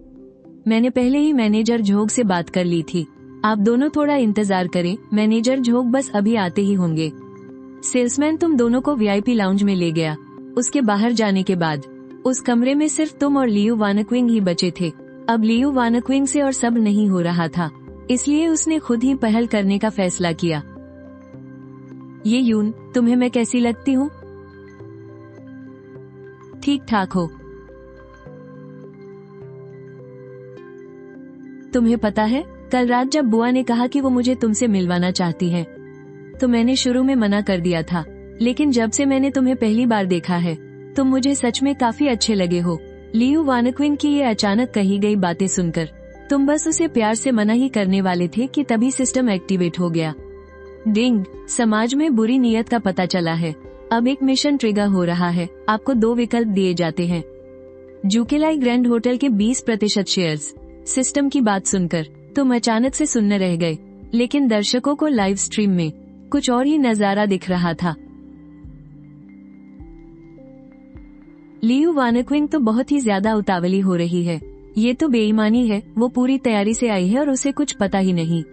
Speaker 1: मैंने पहले ही मैनेजर झोग से बात कर ली थी। आप दोनों थोड़ा इंतजार करें, मैनेजर झोग बस अभी आते ही होंगे। सेल्समैन तुम दोनों को वीआईपी लाउंज में ले गया। उसके बाहर जाने के बाद उस कमरे में सिर्फ तुम और लियू वानक्विंग ही बचे थे। अब लियू वानक्विंग से और सब नहीं हो रहा था, इसलिए उसने खुद ही पहल करने का फैसला किया। ये यून, तुम्हें मैं कैसी लगती हूँ? ठीक ठाक हो। तुम्हें पता है, कल रात जब बुआ ने कहा कि वो मुझे तुमसे मिलवाना चाहती है, तो मैंने शुरू में मना कर दिया था, लेकिन जब से मैंने तुम्हें पहली बार देखा है, तुम मुझे सच में काफी अच्छे लगे हो। लियू वानक्विंग की ये अचानक कही गई बातें सुनकर तुम बस उसे प्यार से मना ही करने वाले थे कि तभी सिस्टम एक्टिवेट हो गया। डिंग, समाज में बुरी नीयत का पता चला है। अब एक मिशन ट्रिगर हो रहा है। आपको 2 विकल्प दिए जाते हैं। जूकेलाई ग्रैंड होटल के 20% शेयर्स। सिस्टम की बात सुनकर तुम अचानक से सुन्न रह गए, लेकिन दर्शकों को लाइव स्ट्रीम में कुछ और ही नजारा दिख रहा था। लियू वानक्विंग तो बहुत ही ज्यादा उतावली हो रही है। ये तो बेईमानी है, वो पूरी तैयारी से आई है और उसे कुछ पता ही नहीं।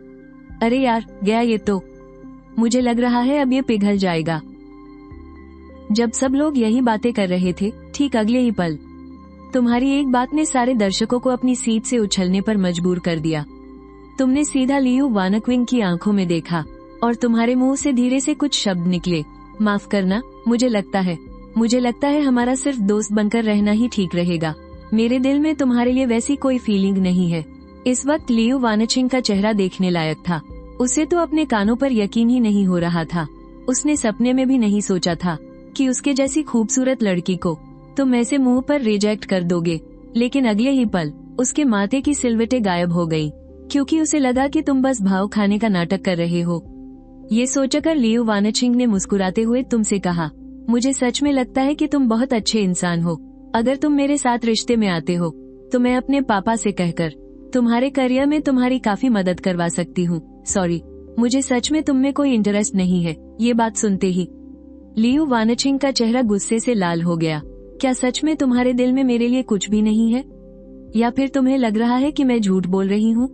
Speaker 1: अरे यार, गया ये तो। मुझे लग रहा है अब ये पिघल जाएगा। जब सब लोग यही बातें कर रहे थे, ठीक अगले ही पल तुम्हारी एक बात ने सारे दर्शकों को अपनी सीट से उछलने पर मजबूर कर दिया। तुमने सीधा लियू वानक्विंग की आंखों में देखा और तुम्हारे मुंह से धीरे से कुछ शब्द निकले। माफ करना, मुझे लगता है हमारा सिर्फ दोस्त बनकर रहना ही ठीक रहेगा। मेरे दिल में तुम्हारे लिए वैसी कोई फीलिंग नहीं है। इस वक्त लियू वानचिंग का चेहरा देखने लायक था। उसे तो अपने कानों पर यकीन ही नहीं हो रहा था। उसने सपने में भी नहीं सोचा था कि उसके जैसी खूबसूरत लड़की को तुम ऐसे मुंह पर रिजेक्ट कर दोगे। लेकिन अगले ही पल उसके माथे की सिलवटें गायब हो गई, क्योंकि उसे लगा कि तुम बस भाव खाने का नाटक कर रहे हो। ये सोचकर लियू वानचिंग ने मुस्कुराते हुए तुमसे कहा, मुझे सच में लगता है कि तुम बहुत अच्छे इंसान हो। अगर तुम मेरे साथ रिश्ते में आते हो तो मैं अपने पापा से कहकर तुम्हारे करियर में तुम्हारी काफी मदद करवा सकती हूँ। सॉरी, मुझे सच में तुम में कोई इंटरेस्ट नहीं है। ये बात सुनते ही लियू वानचिंग का चेहरा गुस्से से लाल हो गया। क्या सच में तुम्हारे दिल में मेरे लिए कुछ भी नहीं है? या फिर तुम्हें लग रहा है कि मैं झूठ बोल रही हूँ?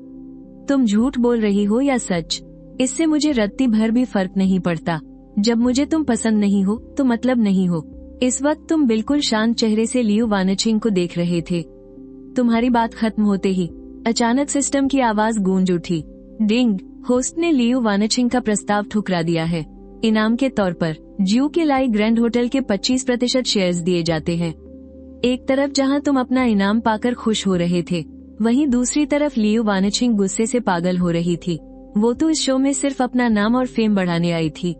Speaker 1: तुम झूठ बोल रही हो या सच, इससे मुझे रत्ती भर भी फर्क नहीं पड़ता। जब मुझे तुम पसंद नहीं हो तो मतलब नहीं हो। इस वक्त तुम बिल्कुल शांत चेहरे से लियू वानचिंग को देख रहे थे। तुम्हारी बात खत्म होते ही अचानक सिस्टम की आवाज गूंज उठी। डिंग, होस्ट ने लियू वानचिंग का प्रस्ताव ठुकरा दिया है। इनाम के तौर पर ज्यू के लाई ग्रैंड होटल के 25% शेयर्स दिए जाते हैं। एक तरफ जहां तुम अपना इनाम पाकर खुश हो रहे थे, वहीं दूसरी तरफ लियू वानचिंग गुस्से से पागल हो रही थी। वो तो इस शो में सिर्फ अपना नाम और फेम बढ़ाने आई थी,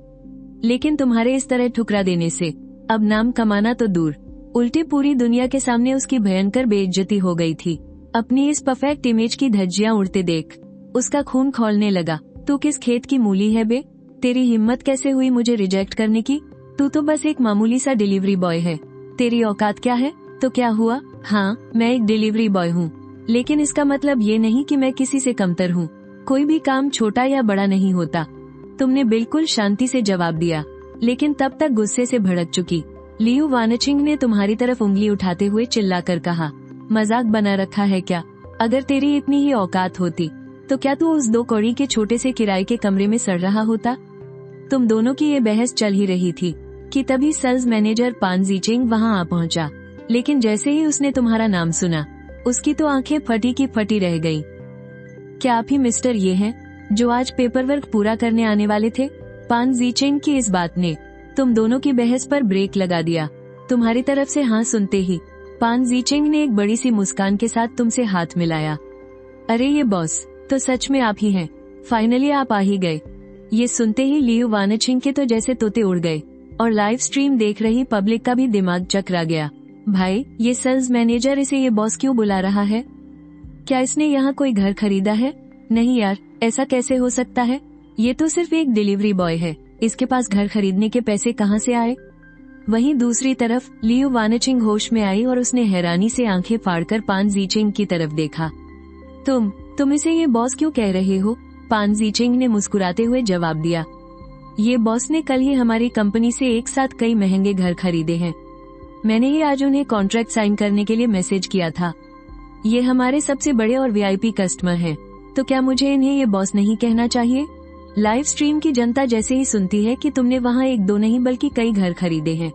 Speaker 1: लेकिन तुम्हारे इस तरह ठुकरा देने से अब नाम कमाना तो दूर, उल्टे पूरी दुनिया के सामने उसकी भयंकर बेइज्जती हो गई थी। अपनी इस परफेक्ट इमेज की धज्जियां उड़ते देख उसका खून खौलने लगा। तू किस खेत की मूली है बे? तेरी हिम्मत कैसे हुई मुझे रिजेक्ट करने की? तू तो बस एक मामूली सा डिलीवरी बॉय है। तेरी औकात क्या है? तो क्या हुआ? हाँ, मैं एक डिलीवरी बॉय हूँ, लेकिन इसका मतलब ये नहीं कि मैं किसी से कमतर हूँ। कोई भी काम छोटा या बड़ा नहीं होता। तुमने बिल्कुल शांति से जवाब दिया, लेकिन तब तक गुस्से से भड़क चुकी लियू वानचिंग ने तुम्हारी तरफ उंगली उठाते हुए चिल्लाकर कहा, मजाक बना रखा है क्या? अगर तेरी इतनी ही औकात होती तो क्या तू उस 2 कौड़ी के छोटे से किराए के कमरे में सड़ रहा होता? तुम दोनों की ये बहस चल ही रही थी कि तभी सेल्स मैनेजर पान जीचेंग वहाँ आ पहुँचा। लेकिन जैसे ही उसने तुम्हारा नाम सुना, उसकी तो आंखें फटी की फटी रह गई। क्या आप ही मिस्टर ये हैं जो आज पेपर वर्क पूरा करने आने वाले थे? पान जीचेंग की इस बात ने तुम दोनों की बहस पर ब्रेक लगा दिया। तुम्हारी तरफ से हाँ सुनते ही पान जीचेंग ने एक बड़ी सी मुस्कान के साथ तुमसे हाथ मिलाया। अरे ये बॉस, तो सच में आप ही हैं। फाइनली आप आ ही गए। ये सुनते ही लियू वानचिंग के तो जैसे तोते उड़ गए और लाइव स्ट्रीम देख रही पब्लिक का भी दिमाग चकरा गया। भाई, ये सेल्स मैनेजर इसे ये बॉस क्यों बुला रहा है? क्या इसने यहाँ कोई घर खरीदा है? नहीं यार, ऐसा कैसे हो सकता है? ये तो सिर्फ एक डिलीवरी बॉय है, इसके पास घर खरीदने के पैसे कहाँ से आए? वहीं दूसरी तरफ लियू वानचिंग होश में आई और उसने हैरानी से आंखें फाड़कर पान जीचेंग की तरफ देखा। तुम इसे ये बॉस क्यों कह रहे हो? पान जीचेंग ने मुस्कुराते हुए जवाब दिया, ये बॉस ने कल ही हमारी कंपनी से एक साथ कई महंगे घर खरीदे हैं। मैंने ही आज उन्हें कॉन्ट्रैक्ट साइन करने के लिए मैसेज किया था। ये हमारे सबसे बड़े और वीआईपी कस्टमर हैं, तो क्या मुझे इन्हें ये बॉस नहीं कहना चाहिए? लाइव स्ट्रीम की जनता जैसे ही सुनती है कि तुमने वहाँ 1-2 नहीं बल्कि कई घर खरीदे हैं,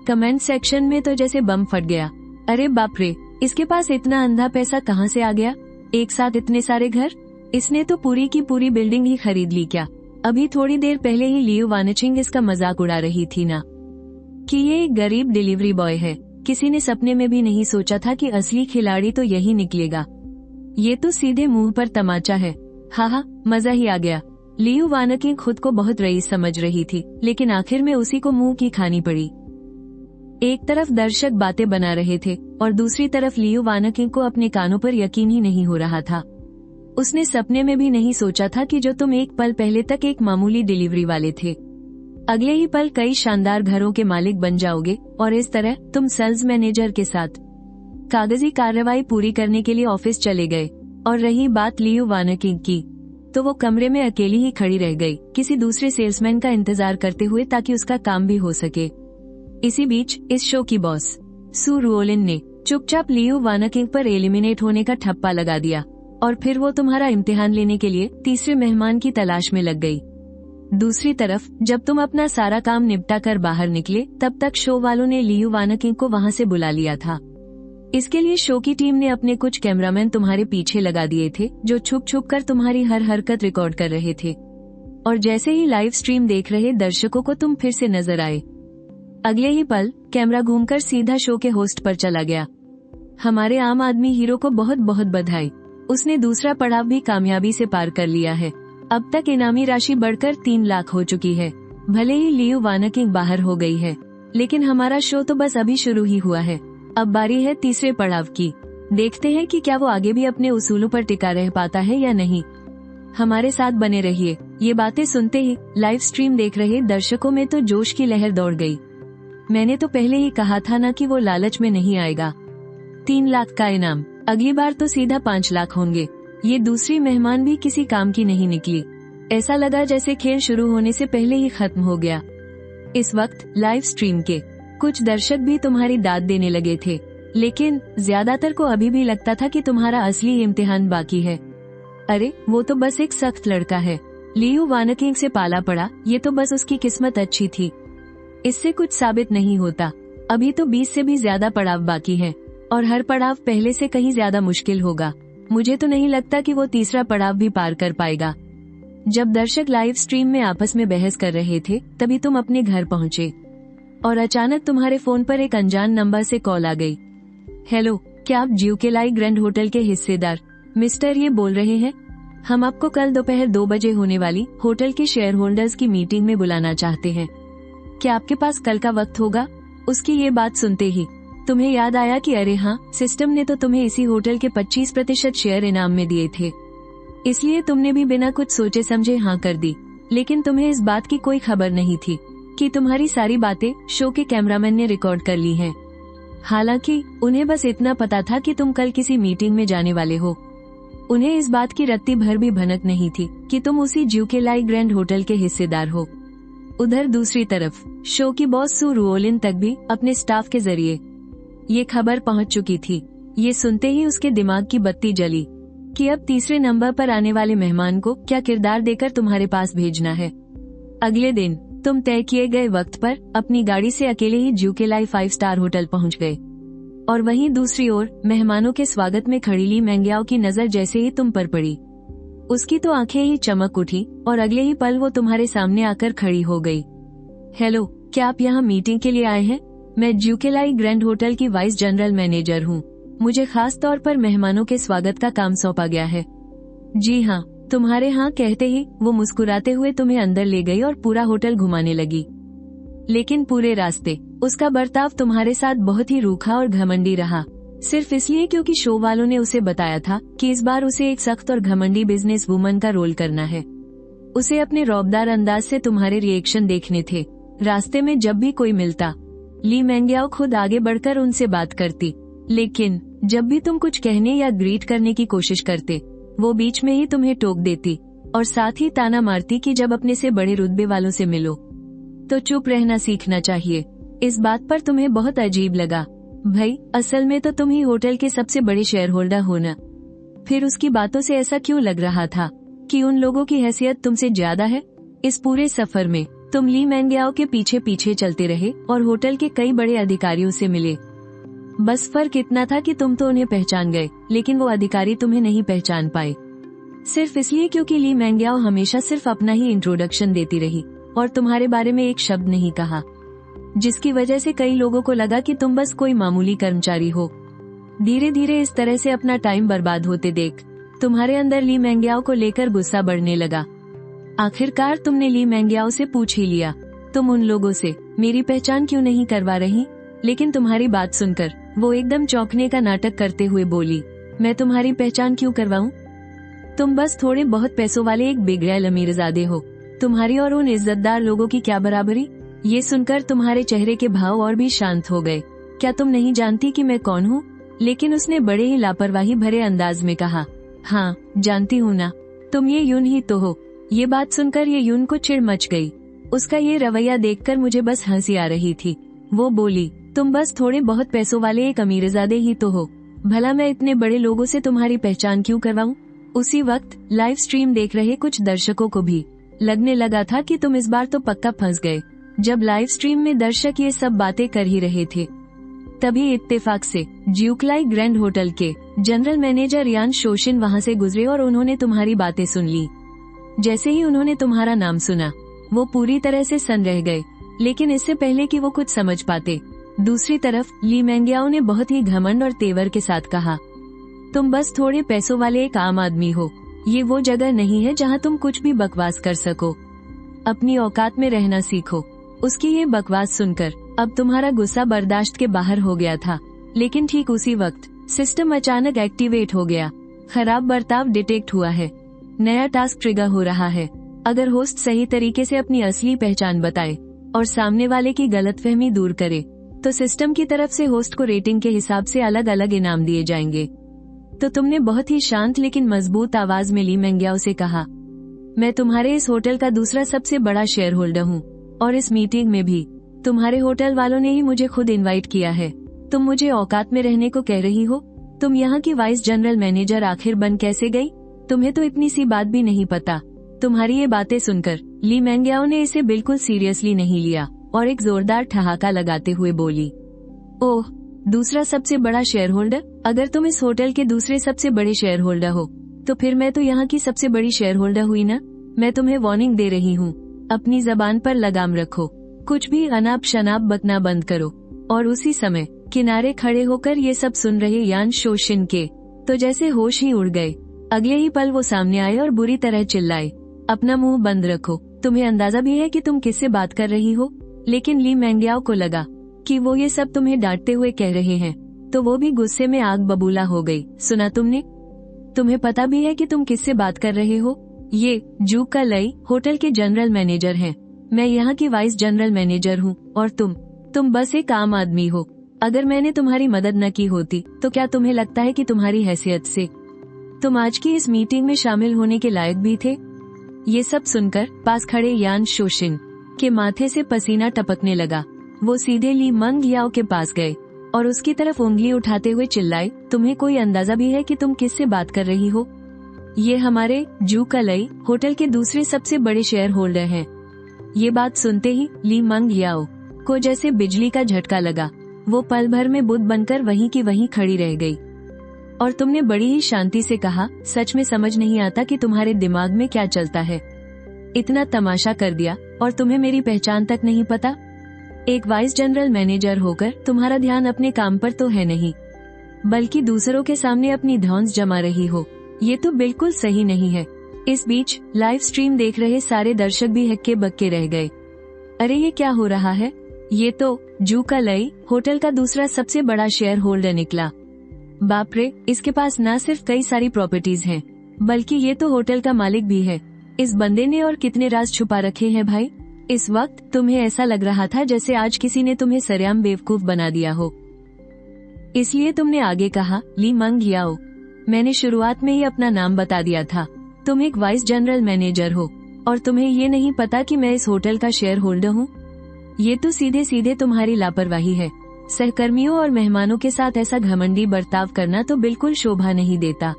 Speaker 1: कमेंट सेक्शन में तो जैसे बम फट गया। अरे बाप रे, इसके पास इतना अंधा पैसा कहाँ से आ गया? एक साथ इतने सारे घर? इसने तो पूरी की पूरी बिल्डिंग ही खरीद ली क्या? अभी थोड़ी देर पहले ही लियू वानचिंग इसका मजाक उड़ा रही थी ना कि ये एक गरीब डिलीवरी बॉय है। किसी ने सपने में भी नहीं सोचा था कि असली खिलाड़ी तो यही निकलेगा। ये तो सीधे मुंह पर तमाचा है। हाँ, मजा ही आ गया। लियू वानचिंग खुद को बहुत रईस समझ रही थी, लेकिन आखिर में उसी को मुंह की खानी पड़ी। एक तरफ दर्शक बातें बना रहे थे और दूसरी तरफ लियू वानचिंग को अपने कानों पर यकीन ही नहीं हो रहा था। उसने सपने में भी नहीं सोचा था कि जो तुम एक पल पहले तक एक मामूली डिलीवरी वाले थे, अगले ही पल कई शानदार घरों के मालिक बन जाओगे। और इस तरह तुम सेल्स मैनेजर के साथ कागजी कार्रवाई पूरी करने के लिए ऑफिस चले गए। और रही बात लियू वानचिंग की, तो वो कमरे में अकेली ही खड़ी रह गई, किसी दूसरे सेल्समैन का इंतजार करते हुए ताकि उसका काम भी हो सके। इसी बीच इस शो की बॉस सू रुओलिन ने चुपचाप लियू वानाकिंग पर एलिमिनेट होने का ठप्पा लगा दिया और फिर वो तुम्हारा इम्तिहान लेने के लिए तीसरे मेहमान की तलाश में लग गई। दूसरी तरफ जब तुम अपना सारा काम निपटा कर बाहर निकले तब तक शो वालों ने लियू वानाकिंग को वहां से बुला लिया था। इसके लिए शो की टीम ने अपने कुछ कैमरामैन तुम्हारे पीछे लगा दिए थे जो छुप छुप कर तुम्हारी हर हरकत रिकॉर्ड कर रहे थे, और जैसे ही लाइव स्ट्रीम देख रहे दर्शकों को तुम फिर से नजर आए, अगले ही पल कैमरा घूमकर सीधा शो के होस्ट पर चला गया। हमारे आम आदमी हीरो को बहुत बहुत बधाई, उसने दूसरा पड़ाव भी कामयाबी से पार कर लिया है। अब तक इनामी राशि बढ़कर 3 लाख हो चुकी है। भले ही लियू वानाकिंग बाहर हो गई है, लेकिन हमारा शो तो बस अभी शुरू ही हुआ है। अब बारी है तीसरे पड़ाव की। देखते हैं कि क्या वो आगे भी अपने उसूलों पर टिका रह पाता है या नहीं। हमारे साथ बने रहिए। ये बातें सुनते ही लाइव स्ट्रीम देख रहे दर्शकों में तो जोश की लहर दौड़ गई। मैंने तो पहले ही कहा था ना कि वो लालच में नहीं आएगा। 3 लाख का इनाम, अगली बार तो सीधा 5 लाख होंगे। ये दूसरी मेहमान भी किसी काम की नहीं निकली। ऐसा लगा जैसे खेल शुरू होने से पहले ही खत्म हो गया। इस वक्त लाइव स्ट्रीम के कुछ दर्शक भी तुम्हारी दाद देने लगे थे, लेकिन ज्यादातर को अभी भी लगता था कि तुम्हारा असली इम्तिहान बाकी है। अरे वो तो बस एक सख्त लड़का है, लियू वानाकिंग से पाला पड़ा, ये तो बस उसकी किस्मत अच्छी थी। इससे कुछ साबित नहीं होता। अभी तो 20 से भी ज्यादा पड़ाव बाकी है और हर पड़ाव पहले से कहीं ज्यादा मुश्किल होगा। मुझे तो नहीं लगता कि वो तीसरा पड़ाव भी पार कर पाएगा। जब दर्शक लाइव स्ट्रीम में आपस में बहस कर रहे थे तभी तुम अपने घर पहुंचे और अचानक तुम्हारे फोन पर एक अनजान नंबर से कॉल आ गई। हेलो, क्या आप ज्यूकेलाई ग्रैंड होटल के हिस्सेदार मिस्टर ये बोल रहे हैं? हम आपको कल दोपहर 2 बजे होने वाली होटल के शेयर होल्डर्स की मीटिंग में बुलाना चाहते हैं। क्या आपके पास कल का वक्त होगा? उसकी ये बात सुनते ही तुम्हें याद आया कि अरे हाँ, सिस्टम ने तो तुम्हें इसी होटल के 25% शेयर इनाम में दिए थे, इसलिए तुमने भी बिना कुछ सोचे समझे हाँ कर दी। लेकिन तुम्हें इस बात की कोई खबर नहीं थी कि तुम्हारी सारी बातें शो के कैमरामैन ने रिकॉर्ड कर ली हैं। हालांकि उन्हें बस इतना पता था कि तुम कल किसी मीटिंग में जाने वाले हो। उन्हें इस बात की रत्ती भर भी भनक नहीं थी कि तुम उसी ज्यूकेलाई ग्रैंड होटल के हिस्सेदार हो। उधर दूसरी तरफ शो की बॉस सू रुओलिन तक भी अपने स्टाफ के जरिए ये खबर पहुंच चुकी थी। ये सुनते ही उसके दिमाग की बत्ती जली कि अब तीसरे नंबर पर आने वाले मेहमान को क्या किरदार देकर तुम्हारे पास भेजना है। अगले दिन तुम तय किए गए वक्त पर अपनी गाड़ी से अकेले ही ज्यूकेलाई 5 स्टार होटल पहुंच गए, और वहीं दूसरी ओर मेहमानों के स्वागत में खड़ी ली मेंग्याओ की नजर जैसे ही तुम पर पड़ी, उसकी तो आंखें ही चमक उठी और अगले ही पल वो तुम्हारे सामने आकर खड़ी हो गई। हेलो, क्या आप यहाँ मीटिंग के लिए आए हैं? मैं ज्यूकेलाई ग्रैंड होटल की वाइस जनरल मैनेजर हूँ। मुझे खास तौर पर मेहमानों के स्वागत का काम सौंपा गया है। जी हाँ, तुम्हारे हाँ कहते ही वो मुस्कुराते हुए तुम्हें अंदर ले गई और पूरा होटल घुमाने लगी। लेकिन पूरे रास्ते उसका बर्ताव तुम्हारे साथ बहुत ही रूखा और घमंडी रहा, सिर्फ इसलिए क्योंकि शो वालों ने उसे बताया था कि इस बार उसे एक सख्त और घमंडी बिजनेस वुमन का रोल करना है। उसे अपने रौबदार अंदाज से तुम्हारे रिएक्शन देखने थे। रास्ते में जब भी कोई मिलता, ली मेंग्याओ खुद आगे बढ़कर उनसे बात करती, लेकिन जब भी तुम कुछ कहने या ग्रीट करने की कोशिश करते, वो बीच में ही तुम्हें टोक देती और साथ ही ताना मारती कि जब अपने से बड़े रुतबे वालों से मिलो तो चुप रहना सीखना चाहिए। इस बात पर तुम्हें बहुत अजीब लगा। भाई, असल में तो तुम ही होटल के सबसे बड़े शेयर होल्डर हो ना। फिर उसकी बातों से ऐसा क्यों लग रहा था कि उन लोगों की हैसियत तुमसे ज्यादा है? इस पूरे सफर में तुम ली मेंग्याओ के पीछे पीछे चलते रहे और होटल के कई बड़े अधिकारियों से मिले। बस फर्क इतना था कि तुम तो उन्हें पहचान गए, लेकिन वो अधिकारी तुम्हें नहीं पहचान पाए, सिर्फ इसलिए क्योंकि ली मेंग्याओ हमेशा सिर्फ अपना ही इंट्रोडक्शन देती रही और तुम्हारे बारे में एक शब्द नहीं कहा, जिसकी वजह से कई लोगों को लगा कि तुम बस कोई मामूली कर्मचारी हो। धीरे धीरे इस तरह से अपना टाइम बर्बाद होते देख तुम्हारे अंदर ली मेंग्याओ को लेकर गुस्सा बढ़ने लगा। आखिरकार तुमने ली मेंग्याओ से पूछ ही लिया, तुम उन लोगों से मेरी पहचान क्यों नहीं करवा रही? लेकिन तुम्हारी बात सुनकर वो एकदम चौंकने का नाटक करते हुए बोली, मैं तुम्हारी पहचान क्यों करवाऊं? तुम बस थोड़े बहुत पैसों वाले एक बिगड़ैल अमीरजादे हो। तुम्हारी और उन इज्जतदार लोगों की क्या बराबरी? ये सुनकर तुम्हारे चेहरे के भाव और भी शांत हो गए। क्या तुम नहीं जानती कि मैं कौन हूँ? लेकिन उसने बड़े ही लापरवाही भरे अंदाज में कहा, हाँ जानती हूँ ना, तुम ये यून ही तो हो। ये बात सुनकर ये यून को चिढ़ मच गई। उसका ये रवैया देखकर मुझे बस हंसी आ रही थी। वो बोली, तुम बस थोड़े बहुत पैसों वाले एक अमीरजादे ही तो हो। भला मैं इतने बड़े लोगों से तुम्हारी पहचान क्यों करवाऊं? उसी वक्त लाइव स्ट्रीम देख रहे कुछ दर्शकों को भी लगने लगा था कि तुम इस बार तो पक्का फंस गए। जब लाइव स्ट्रीम में दर्शक ये सब बातें कर ही रहे थे, तभी इत्तेफाक से ज्यूकलाई ग्रैंड होटल के जनरल मैनेजर यान शोशिन वहां से गुजरे और उन्होंने तुम्हारी बातें सुन ली। जैसे ही उन्होंने तुम्हारा नाम सुना, वो पूरी तरह से सन्न रह गए, लेकिन इससे पहले कि वो कुछ समझ पाते, दूसरी तरफ ली मेंग्याओ ने बहुत ही घमंड और तेवर के साथ कहा, तुम बस थोड़े पैसों वाले एक आम आदमी हो। ये वो जगह नहीं है जहाँ तुम कुछ भी बकवास कर सको। अपनी औकात में रहना सीखो। उसकी ये बकवास सुनकर अब तुम्हारा गुस्सा बर्दाश्त के बाहर हो गया था, लेकिन ठीक उसी वक्त सिस्टम अचानक एक्टिवेट हो गया। खराब बर्ताव डिटेक्ट हुआ है। नया टास्क ट्रिगर हो रहा है। अगर होस्ट सही तरीके से अपनी असली पहचान बताए और सामने वाले की गलतफहमी दूर करे, तो सिस्टम की तरफ से होस्ट को रेटिंग के हिसाब से अलग अलग इनाम दिए जाएंगे। तो तुमने बहुत ही शांत लेकिन मजबूत आवाज में ली मेंग्याओ से कहा, मैं तुम्हारे इस होटल का दूसरा सबसे बड़ा शेयर होल्डर हूँ, और इस मीटिंग में भी तुम्हारे होटल वालों ने ही मुझे खुद इनवाइट किया है। तुम मुझे औकात में रहने को कह रही हो? तुम यहाँ की वाइस जनरल मैनेजर आखिर बन कैसे गई? तुम्हें तो इतनी सी बात भी नहीं पता। तुम्हारी ये बातें सुनकर ली मेंग्याओ ने इसे बिल्कुल सीरियसली नहीं लिया और एक जोरदार ठहाका लगाते हुए बोली, ओह, दूसरा सबसे बड़ा शेयर होल्डर? अगर तुम इस होटल के दूसरे सबसे बड़े शेयर होल्डर हो, तो फिर मैं तो यहाँ की सबसे बड़ी शेयर होल्डर हुई ना? मैं तुम्हें वार्निंग दे रही हूँ, अपनी जबान पर लगाम रखो। कुछ भी अनाप शनाप बकना बंद करो। और उसी समय किनारे खड़े होकर ये सब सुन रहे यान शोशिन के तो जैसे होश ही उड़ गए। अगले ही पल वो सामने आए और बुरी तरह चिल्लाए, अपना मुंह बंद रखो। तुम्हें अंदाजा भी है कि तुम किससे बात कर रही हो? लेकिन ली मेंग्याओ को लगा कि वो ये सब तुम्हें डांटते हुए कह रहे हैं, तो वो भी गुस्से में आग बबूला हो गई। सुना तुमने? तुम्हें पता भी है कि तुम किससे बात कर रहे हो? ये ज्यूकलाई होटल के जनरल मैनेजर हैं। मैं यहाँ की वाइस जनरल मैनेजर हूँ, और तुम बस एक आम आदमी हो। अगर मैंने तुम्हारी मदद न की होती, तो क्या तुम्हें लगता है कि तुम्हारी हैसियत से तुम आज की इस मीटिंग में शामिल होने के लायक भी थे? ये सब सुनकर पास खड़े यान शोशिन के माथे से पसीना टपकने लगा। वो सीधे ली मेंग्याओ के पास गए और उसकी तरफ उंगली उठाते हुए चिल्लाए, तुम्हें कोई अंदाजा भी है कि तुम किससे बात कर रही हो? ये हमारे ज्यूकलाई होटल के दूसरे सबसे बड़े शेयर होल्डर हैं। ये बात सुनते ही ली मेंग्याओ को जैसे बिजली का झटका लगा। वो पल भर में बुद्ध बनकर वहीं की वहीं खड़ी रह गई। और तुमने बड़ी ही शांति से कहा, सच में समझ नहीं आता कि तुम्हारे दिमाग में क्या चलता है। इतना तमाशा कर दिया और तुम्हें मेरी पहचान तक नहीं पता? एक वाइस जनरल मैनेजर होकर तुम्हारा ध्यान अपने काम पर तो है नहीं, बल्कि दूसरों के सामने अपनी धौंस जमा रही हो। ये तो बिल्कुल सही नहीं है। इस बीच लाइव स्ट्रीम देख रहे सारे दर्शक भी हक्के बक्के रह गए। अरे ये क्या हो रहा है? ये तो ज्यूकलाई होटल का दूसरा सबसे बड़ा शेयर होल्डर निकला। बाप रे, इसके पास न सिर्फ कई सारी प्रॉपर्टीज हैं, बल्कि ये तो होटल का मालिक भी है। इस बंदे ने और कितने राज छुपा रखे हैं भाई। इस वक्त तुम्हें ऐसा लग रहा था जैसे आज किसी ने तुम्हें सरेआम बेवकूफ बना दिया हो। इसलिए तुमने आगे कहा, ली मेंग्याओ, मैंने शुरुआत में ही अपना नाम बता दिया था। तुम एक वाइस जनरल मैनेजर हो और तुम्हें ये नहीं पता कि मैं इस होटल का शेयर होल्डर हूँ? ये तो सीधे सीधे तुम्हारी लापरवाही है। सहकर्मियों और मेहमानों के साथ ऐसा घमंडी बर्ताव करना तो बिल्कुल शोभा नहीं देता।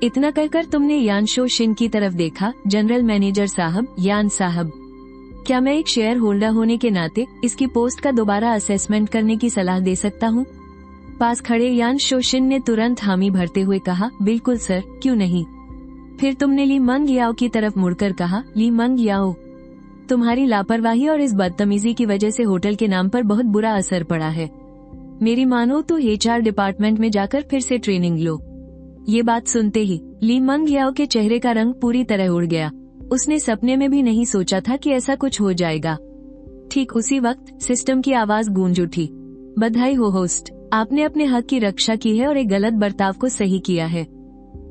Speaker 1: इतना कहकर तुमने यान शोशिन की तरफ देखा। जनरल मैनेजर साहब, यान साहब, क्या मैं एक शेयर होल्डर होने के नाते इसकी पोस्ट का दोबारा असेसमेंट करने की सलाह दे सकता हूँ? पास खड़े यान शोशिन ने तुरंत हामी भरते हुए कहा, बिल्कुल सर, क्यों नहीं। फिर तुमने ली मेंग्याओ की तरफ मुड़कर कहा, ली मेंग्याओ, तुम्हारी लापरवाही और इस बदतमीजी की वजह से होटल के नाम पर बहुत बुरा असर पड़ा है। मेरी मानो तो HR डिपार्टमेंट में जाकर फिर से ट्रेनिंग लो। ये बात सुनते ही ली मेंग्याओ के चेहरे का रंग पूरी तरह उड़ गया। उसने सपने में भी नहीं सोचा था कि ऐसा कुछ हो जाएगा। ठीक उसी वक्त सिस्टम की आवाज गूंज उठी, बधाई हो होस्ट, आपने अपने हक की रक्षा की है और एक गलत बर्ताव को सही किया है।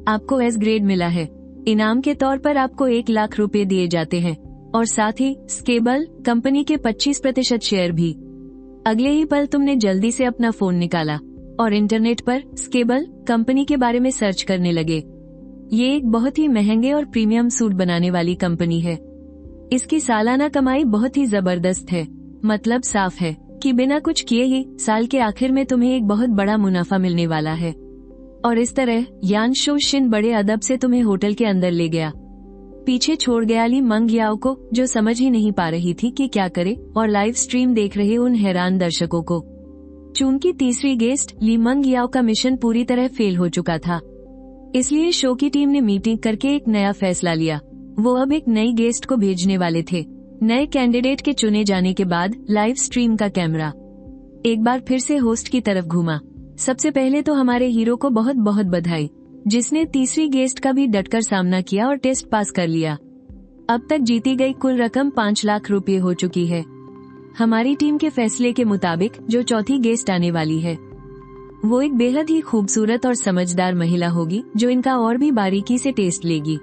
Speaker 1: आपको एस ग्रेड मिला है। इनाम के तौर पर आपको 1 लाख रुपए दिए जाते हैं और साथ ही स्केबल कंपनी के 25% शेयर भी। अगले ही पल तुमने जल्दी से अपना फोन निकाला और इंटरनेट पर स्केबल कंपनी के बारे में सर्च करने लगे। ये एक बहुत ही महंगे और प्रीमियम सूट बनाने वाली कंपनी है। इसकी सालाना कमाई बहुत ही जबरदस्त है। मतलब साफ है कि बिना कुछ किए ही साल के आखिर में तुम्हें एक बहुत बड़ा मुनाफा मिलने वाला है। और इस तरह यान शो शिन बड़े अदब से तुम्हें होटल के अंदर ले गया। पीछे छोड़ गया ली मंग याओ को, जो समझ ही नहीं पा रही थी कि क्या करे, और लाइव स्ट्रीम देख रहे उन हैरान दर्शकों को। चूंकि तीसरी गेस्ट ली मंग याओ का मिशन पूरी तरह फेल हो चुका था, इसलिए शो की टीम ने मीटिंग करके एक नया फैसला लिया। वो अब एक नई गेस्ट को भेजने वाले थे। नए कैंडिडेट के चुने जाने के बाद लाइव स्ट्रीम का कैमरा एक बार फिर से होस्ट की तरफ घूमा। सबसे पहले तो हमारे हीरो को बहुत बहुत बधाई, जिसने तीसरी गेस्ट का भी डटकर सामना किया और टेस्ट पास कर लिया। अब तक जीती गई कुल रकम 5 लाख रुपए हो चुकी है। हमारी टीम के फैसले के मुताबिक जो चौथी गेस्ट आने वाली है, वो एक बेहद ही खूबसूरत और समझदार महिला होगी, जो इनका और भी बारीकी से टेस्ट लेगी।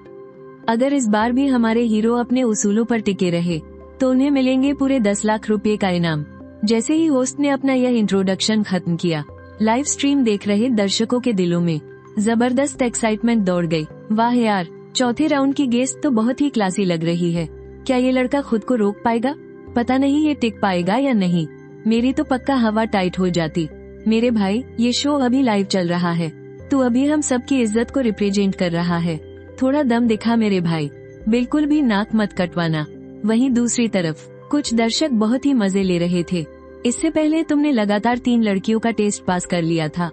Speaker 1: अगर इस बार भी हमारे हीरो अपने उसूलों पर टिके रहे तो उन्हें मिलेंगे पूरे 10 लाख रुपए का इनाम। जैसे ही होस्ट ने अपना यह इंट्रोडक्शन खत्म किया, लाइव स्ट्रीम देख रहे दर्शकों के दिलों में जबरदस्त एक्साइटमेंट दौड़ गई। वाह यार, चौथे राउंड की गेस्ट तो बहुत ही क्लासी लग रही है। क्या ये लड़का खुद को रोक पाएगा? पता नहीं ये टिक पाएगा या नहीं। मेरी तो पक्का हवा टाइट हो जाती। मेरे भाई, ये शो अभी लाइव चल रहा है, तू अभी हम सबकी इज्जत को रिप्रेजेंट कर रहा है। थोड़ा दम दिखा मेरे भाई, बिल्कुल भी नाक मत कटवाना। वहीं दूसरी तरफ कुछ दर्शक बहुत ही मजे ले रहे थे। इससे पहले तुमने लगातार 3 लड़कियों का टेस्ट पास कर लिया था,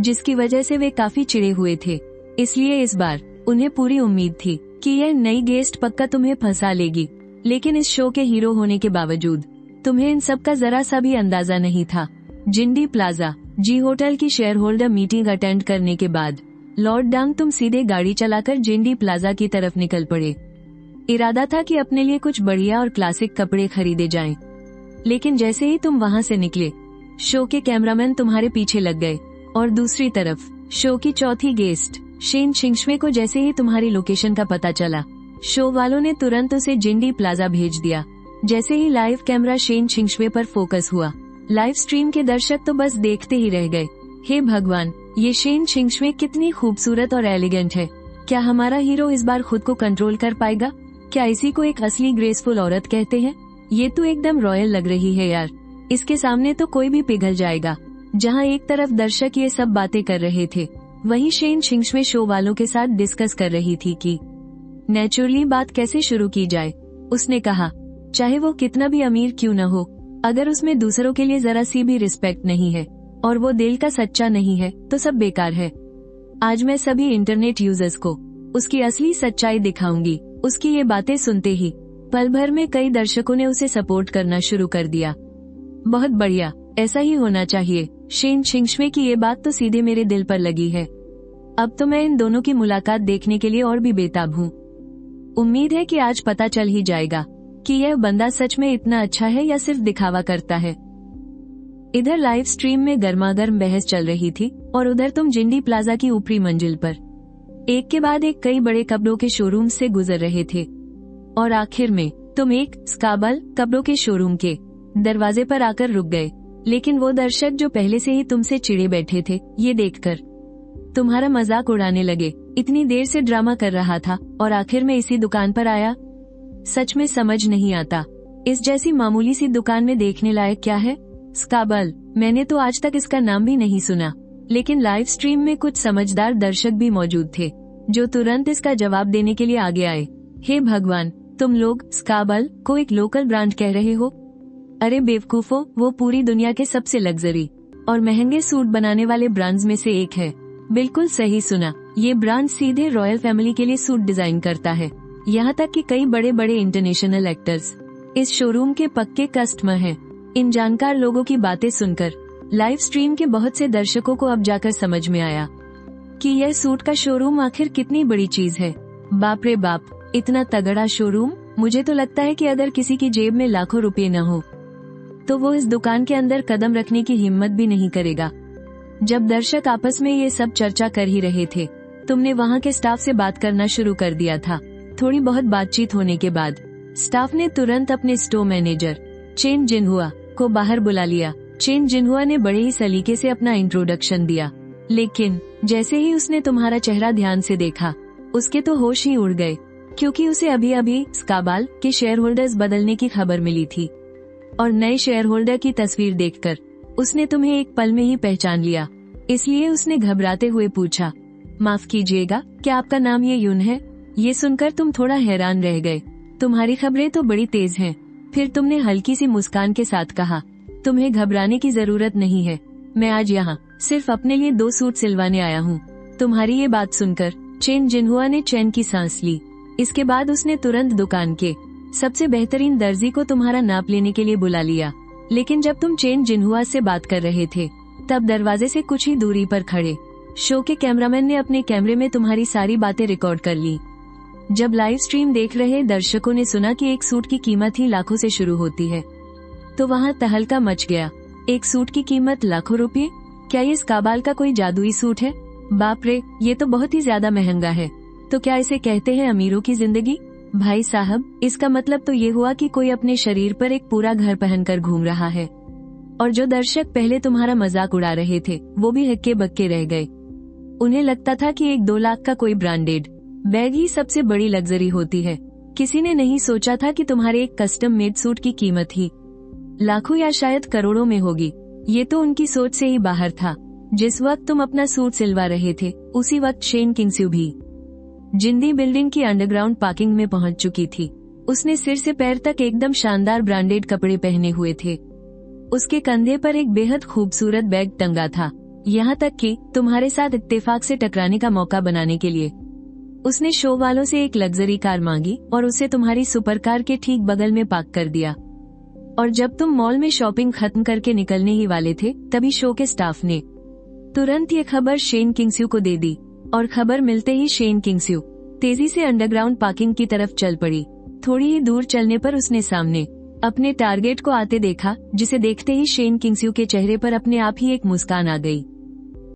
Speaker 1: जिसकी वजह से वे काफी चिढ़े हुए थे। इसलिए इस बार उन्हें पूरी उम्मीद थी कि यह नई गेस्ट पक्का तुम्हें फंसा लेगी। लेकिन इस शो के हीरो होने के बावजूद तुम्हें इन सब का जरा सा भी अंदाजा नहीं था। जिंडी प्लाजा जी होटल की शेयर होल्डर मीटिंग अटेंड करने के बाद लॉर्ड डांग तुम सीधे गाड़ी चलाकर जिंडी प्लाजा की तरफ निकल पड़े। इरादा था कि अपने लिए कुछ बढ़िया और क्लासिक कपड़े खरीदे जाएं। लेकिन जैसे ही तुम वहां से निकले, शो के कैमरामैन तुम्हारे पीछे लग गए। और दूसरी तरफ शो की चौथी गेस्ट शेन शिंगशवे को जैसे ही तुम्हारी लोकेशन का पता चला, शो वालों ने तुरंत उसे जिंडी प्लाजा भेज दिया। जैसे ही लाइव कैमरा शेन शिंगशवे पर फोकस हुआ, लाइव स्ट्रीम के दर्शक तो बस देखते ही रह गए। हे भगवान, ये शेन शिंगशवे कितनी खूबसूरत और एलिगेंट है। क्या हमारा हीरो इस बार खुद को कंट्रोल कर पाएगा? क्या इसी को एक असली ग्रेसफुल औरत कहते हैं? ये तो एकदम रॉयल लग रही है यार। इसके सामने तो कोई भी पिघल जाएगा। जहाँ एक तरफ दर्शक ये सब बातें कर रहे थे, वहीं शेन शिंगशवे शो वालों के साथ डिस्कस कर रही थी कि नेचुरली बात कैसे शुरू की जाए। उसने कहा, चाहे वो कितना भी अमीर क्यों न हो, अगर उसमें दूसरों के लिए जरा सी भी रिस्पेक्ट नहीं है और वो दिल का सच्चा नहीं है, तो सब बेकार है। आज मैं सभी इंटरनेट यूजर्स को उसकी असली सच्चाई दिखाऊंगी। उसकी ये बातें सुनते ही पल भर में कई दर्शकों ने उसे सपोर्ट करना शुरू कर दिया। बहुत बढ़िया, ऐसा ही होना चाहिए। शेन शिंगशवे की ये बात तो सीधे मेरे दिल पर लगी है। अब तो मैं इन दोनों की मुलाकात देखने के लिए और भी बेताब हूँ। उम्मीद है कि आज पता चल ही जाएगा कि यह बंदा सच में इतना अच्छा है या सिर्फ दिखावा करता है। इधर लाइव स्ट्रीम में गर्मागर्म बहस चल रही थी और उधर तुम जिंडी प्लाजा की ऊपरी मंजिल पर एक के बाद एक कई बड़े कपड़ों के शोरूम से गुजर रहे थे। और आखिर में तुम एक स्काबल कपड़ों के शोरूम के दरवाजे पर आकर रुक गए। लेकिन वो दर्शक जो पहले से ही तुमसे चिढ़े बैठे थे, ये देखकर तुम्हारा मजाक उड़ाने लगे। इतनी देर से ड्रामा कर रहा था और आखिर में इसी दुकान पर आया। सच में समझ नहीं आता, इस जैसी मामूली सी दुकान में देखने लायक क्या है? स्काबल, मैंने तो आज तक इसका नाम भी नहीं सुना। लेकिन लाइव स्ट्रीम में कुछ समझदार दर्शक भी मौजूद थे, जो तुरंत इसका जवाब देने के लिए आगे आए। हे भगवान, तुम लोग स्काबल को एक लोकल ब्रांड कह रहे हो? अरे बेवकूफो, वो पूरी दुनिया के सबसे लग्जरी और महंगे सूट बनाने वाले ब्रांड्स में से एक है। बिल्कुल सही सुना, ये ब्रांड सीधे रॉयल फैमिली के लिए सूट डिजाइन करता है। यहाँ तक कि कई बड़े बड़े इंटरनेशनल एक्टर्स इस शोरूम के पक्के कस्टमर हैं। इन जानकार लोगों की बातें सुनकर लाइव स्ट्रीम के बहुत से दर्शकों को अब जाकर समझ में आया कि यह सूट का शोरूम आखिर कितनी बड़ी चीज है। बाप रे बाप, इतना तगड़ा शोरूम! मुझे तो लगता है कि अगर किसी की जेब में लाखों रुपए न हो तो वो इस दुकान के अंदर कदम रखने की हिम्मत भी नहीं करेगा। जब दर्शक आपस में ये सब चर्चा कर ही रहे थे, तुमने वहाँ के स्टाफ से बात करना शुरू कर दिया था। थोड़ी बहुत बातचीत होने के बाद स्टाफ ने तुरंत अपने स्टोर मैनेजर चेन जिनहुआ को बाहर बुला लिया। चेन जिनहुआ ने बड़े ही सलीके से अपना इंट्रोडक्शन दिया, लेकिन जैसे ही उसने तुम्हारा चेहरा ध्यान से देखा, उसके तो होश ही उड़ गए, क्योंकि उसे अभी अभी स्काबाल के शेयर होल्डर्स बदलने की खबर मिली थी। और नए शेयर होल्डर की तस्वीर देखकर उसने तुम्हें एक पल में ही पहचान लिया। इसलिए उसने घबराते हुए पूछा, माफ कीजिएगा, क्या आपका नाम ये यून है? ये सुनकर तुम थोड़ा हैरान रह गए। तुम्हारी खबरें तो बड़ी तेज हैं। फिर तुमने हल्की सी मुस्कान के साथ कहा, तुम्हें घबराने की जरूरत नहीं है। मैं आज यहाँ सिर्फ अपने लिए 2 सूट सिलवाने आया हूँ। तुम्हारी ये बात सुनकर चेन जिनहुआ ने चैन की सांस ली। इसके बाद उसने तुरंत दुकान के सबसे बेहतरीन दर्जी को तुम्हारा नाप लेने के लिए बुला लिया। लेकिन जब तुम चेन जिनहुआ से बात कर रहे थे तब दरवाजे से कुछ ही दूरी पर खड़े शो के कैमरामैन ने अपने कैमरे में तुम्हारी सारी बातें रिकॉर्ड कर ली। जब लाइव स्ट्रीम देख रहे दर्शकों ने सुना कि एक सूट की कीमत ही लाखों से शुरू होती है तो वहाँ तहलका मच गया। एक सूट की कीमत लाखों रुपए? क्या ये स्काबाल का कोई जादुई सूट है? बाप रे, ये तो बहुत ही ज्यादा महंगा है। तो क्या इसे कहते हैं अमीरों की जिंदगी? भाई साहब, इसका मतलब तो ये हुआ कि कोई अपने शरीर पर एक पूरा घर पहनकर घूम रहा है। और जो दर्शक पहले तुम्हारा मजाक उड़ा रहे थे वो भी हक्के बक्के रह गए। उन्हें लगता था कि 1-2 लाख का कोई ब्रांडेड बैग ही सबसे बड़ी लग्जरी होती है। किसी ने नहीं सोचा था कि तुम्हारे एक कस्टम मेड सूट की कीमत ही लाखों या शायद करोड़ों में होगी। ये तो उनकी सोच से ही बाहर था। जिस वक्त तुम अपना सूट सिलवा रहे थे उसी वक्त शेन किंगस्यू भी जिंदी बिल्डिंग की अंडरग्राउंड पार्किंग में पहुंच चुकी थी। उसने सिर से पैर तक एकदम शानदार ब्रांडेड कपड़े पहने हुए थे। उसके कंधे पर एक बेहद खूबसूरत बैग टंगा था। यहाँ तक कि तुम्हारे साथ इत्तेफाक से टकराने का मौका बनाने के लिए उसने शो वालों से एक लग्जरी कार मांगी और उसे तुम्हारी सुपर कार के ठीक बगल में पार्क कर दिया। और जब तुम मॉल में शॉपिंग खत्म करके निकलने ही वाले थे तभी शो के स्टाफ ने तुरंत ये खबर शेन किंगस्यू को दे दी। और खबर मिलते ही शेन किंगस्यू तेजी से अंडरग्राउंड पार्किंग की तरफ चल पड़ी। थोड़ी ही दूर चलने पर उसने सामने अपने टारगेट को आते देखा, जिसे देखते ही शेन किंगस्यू के चेहरे पर अपने आप ही एक मुस्कान आ गई।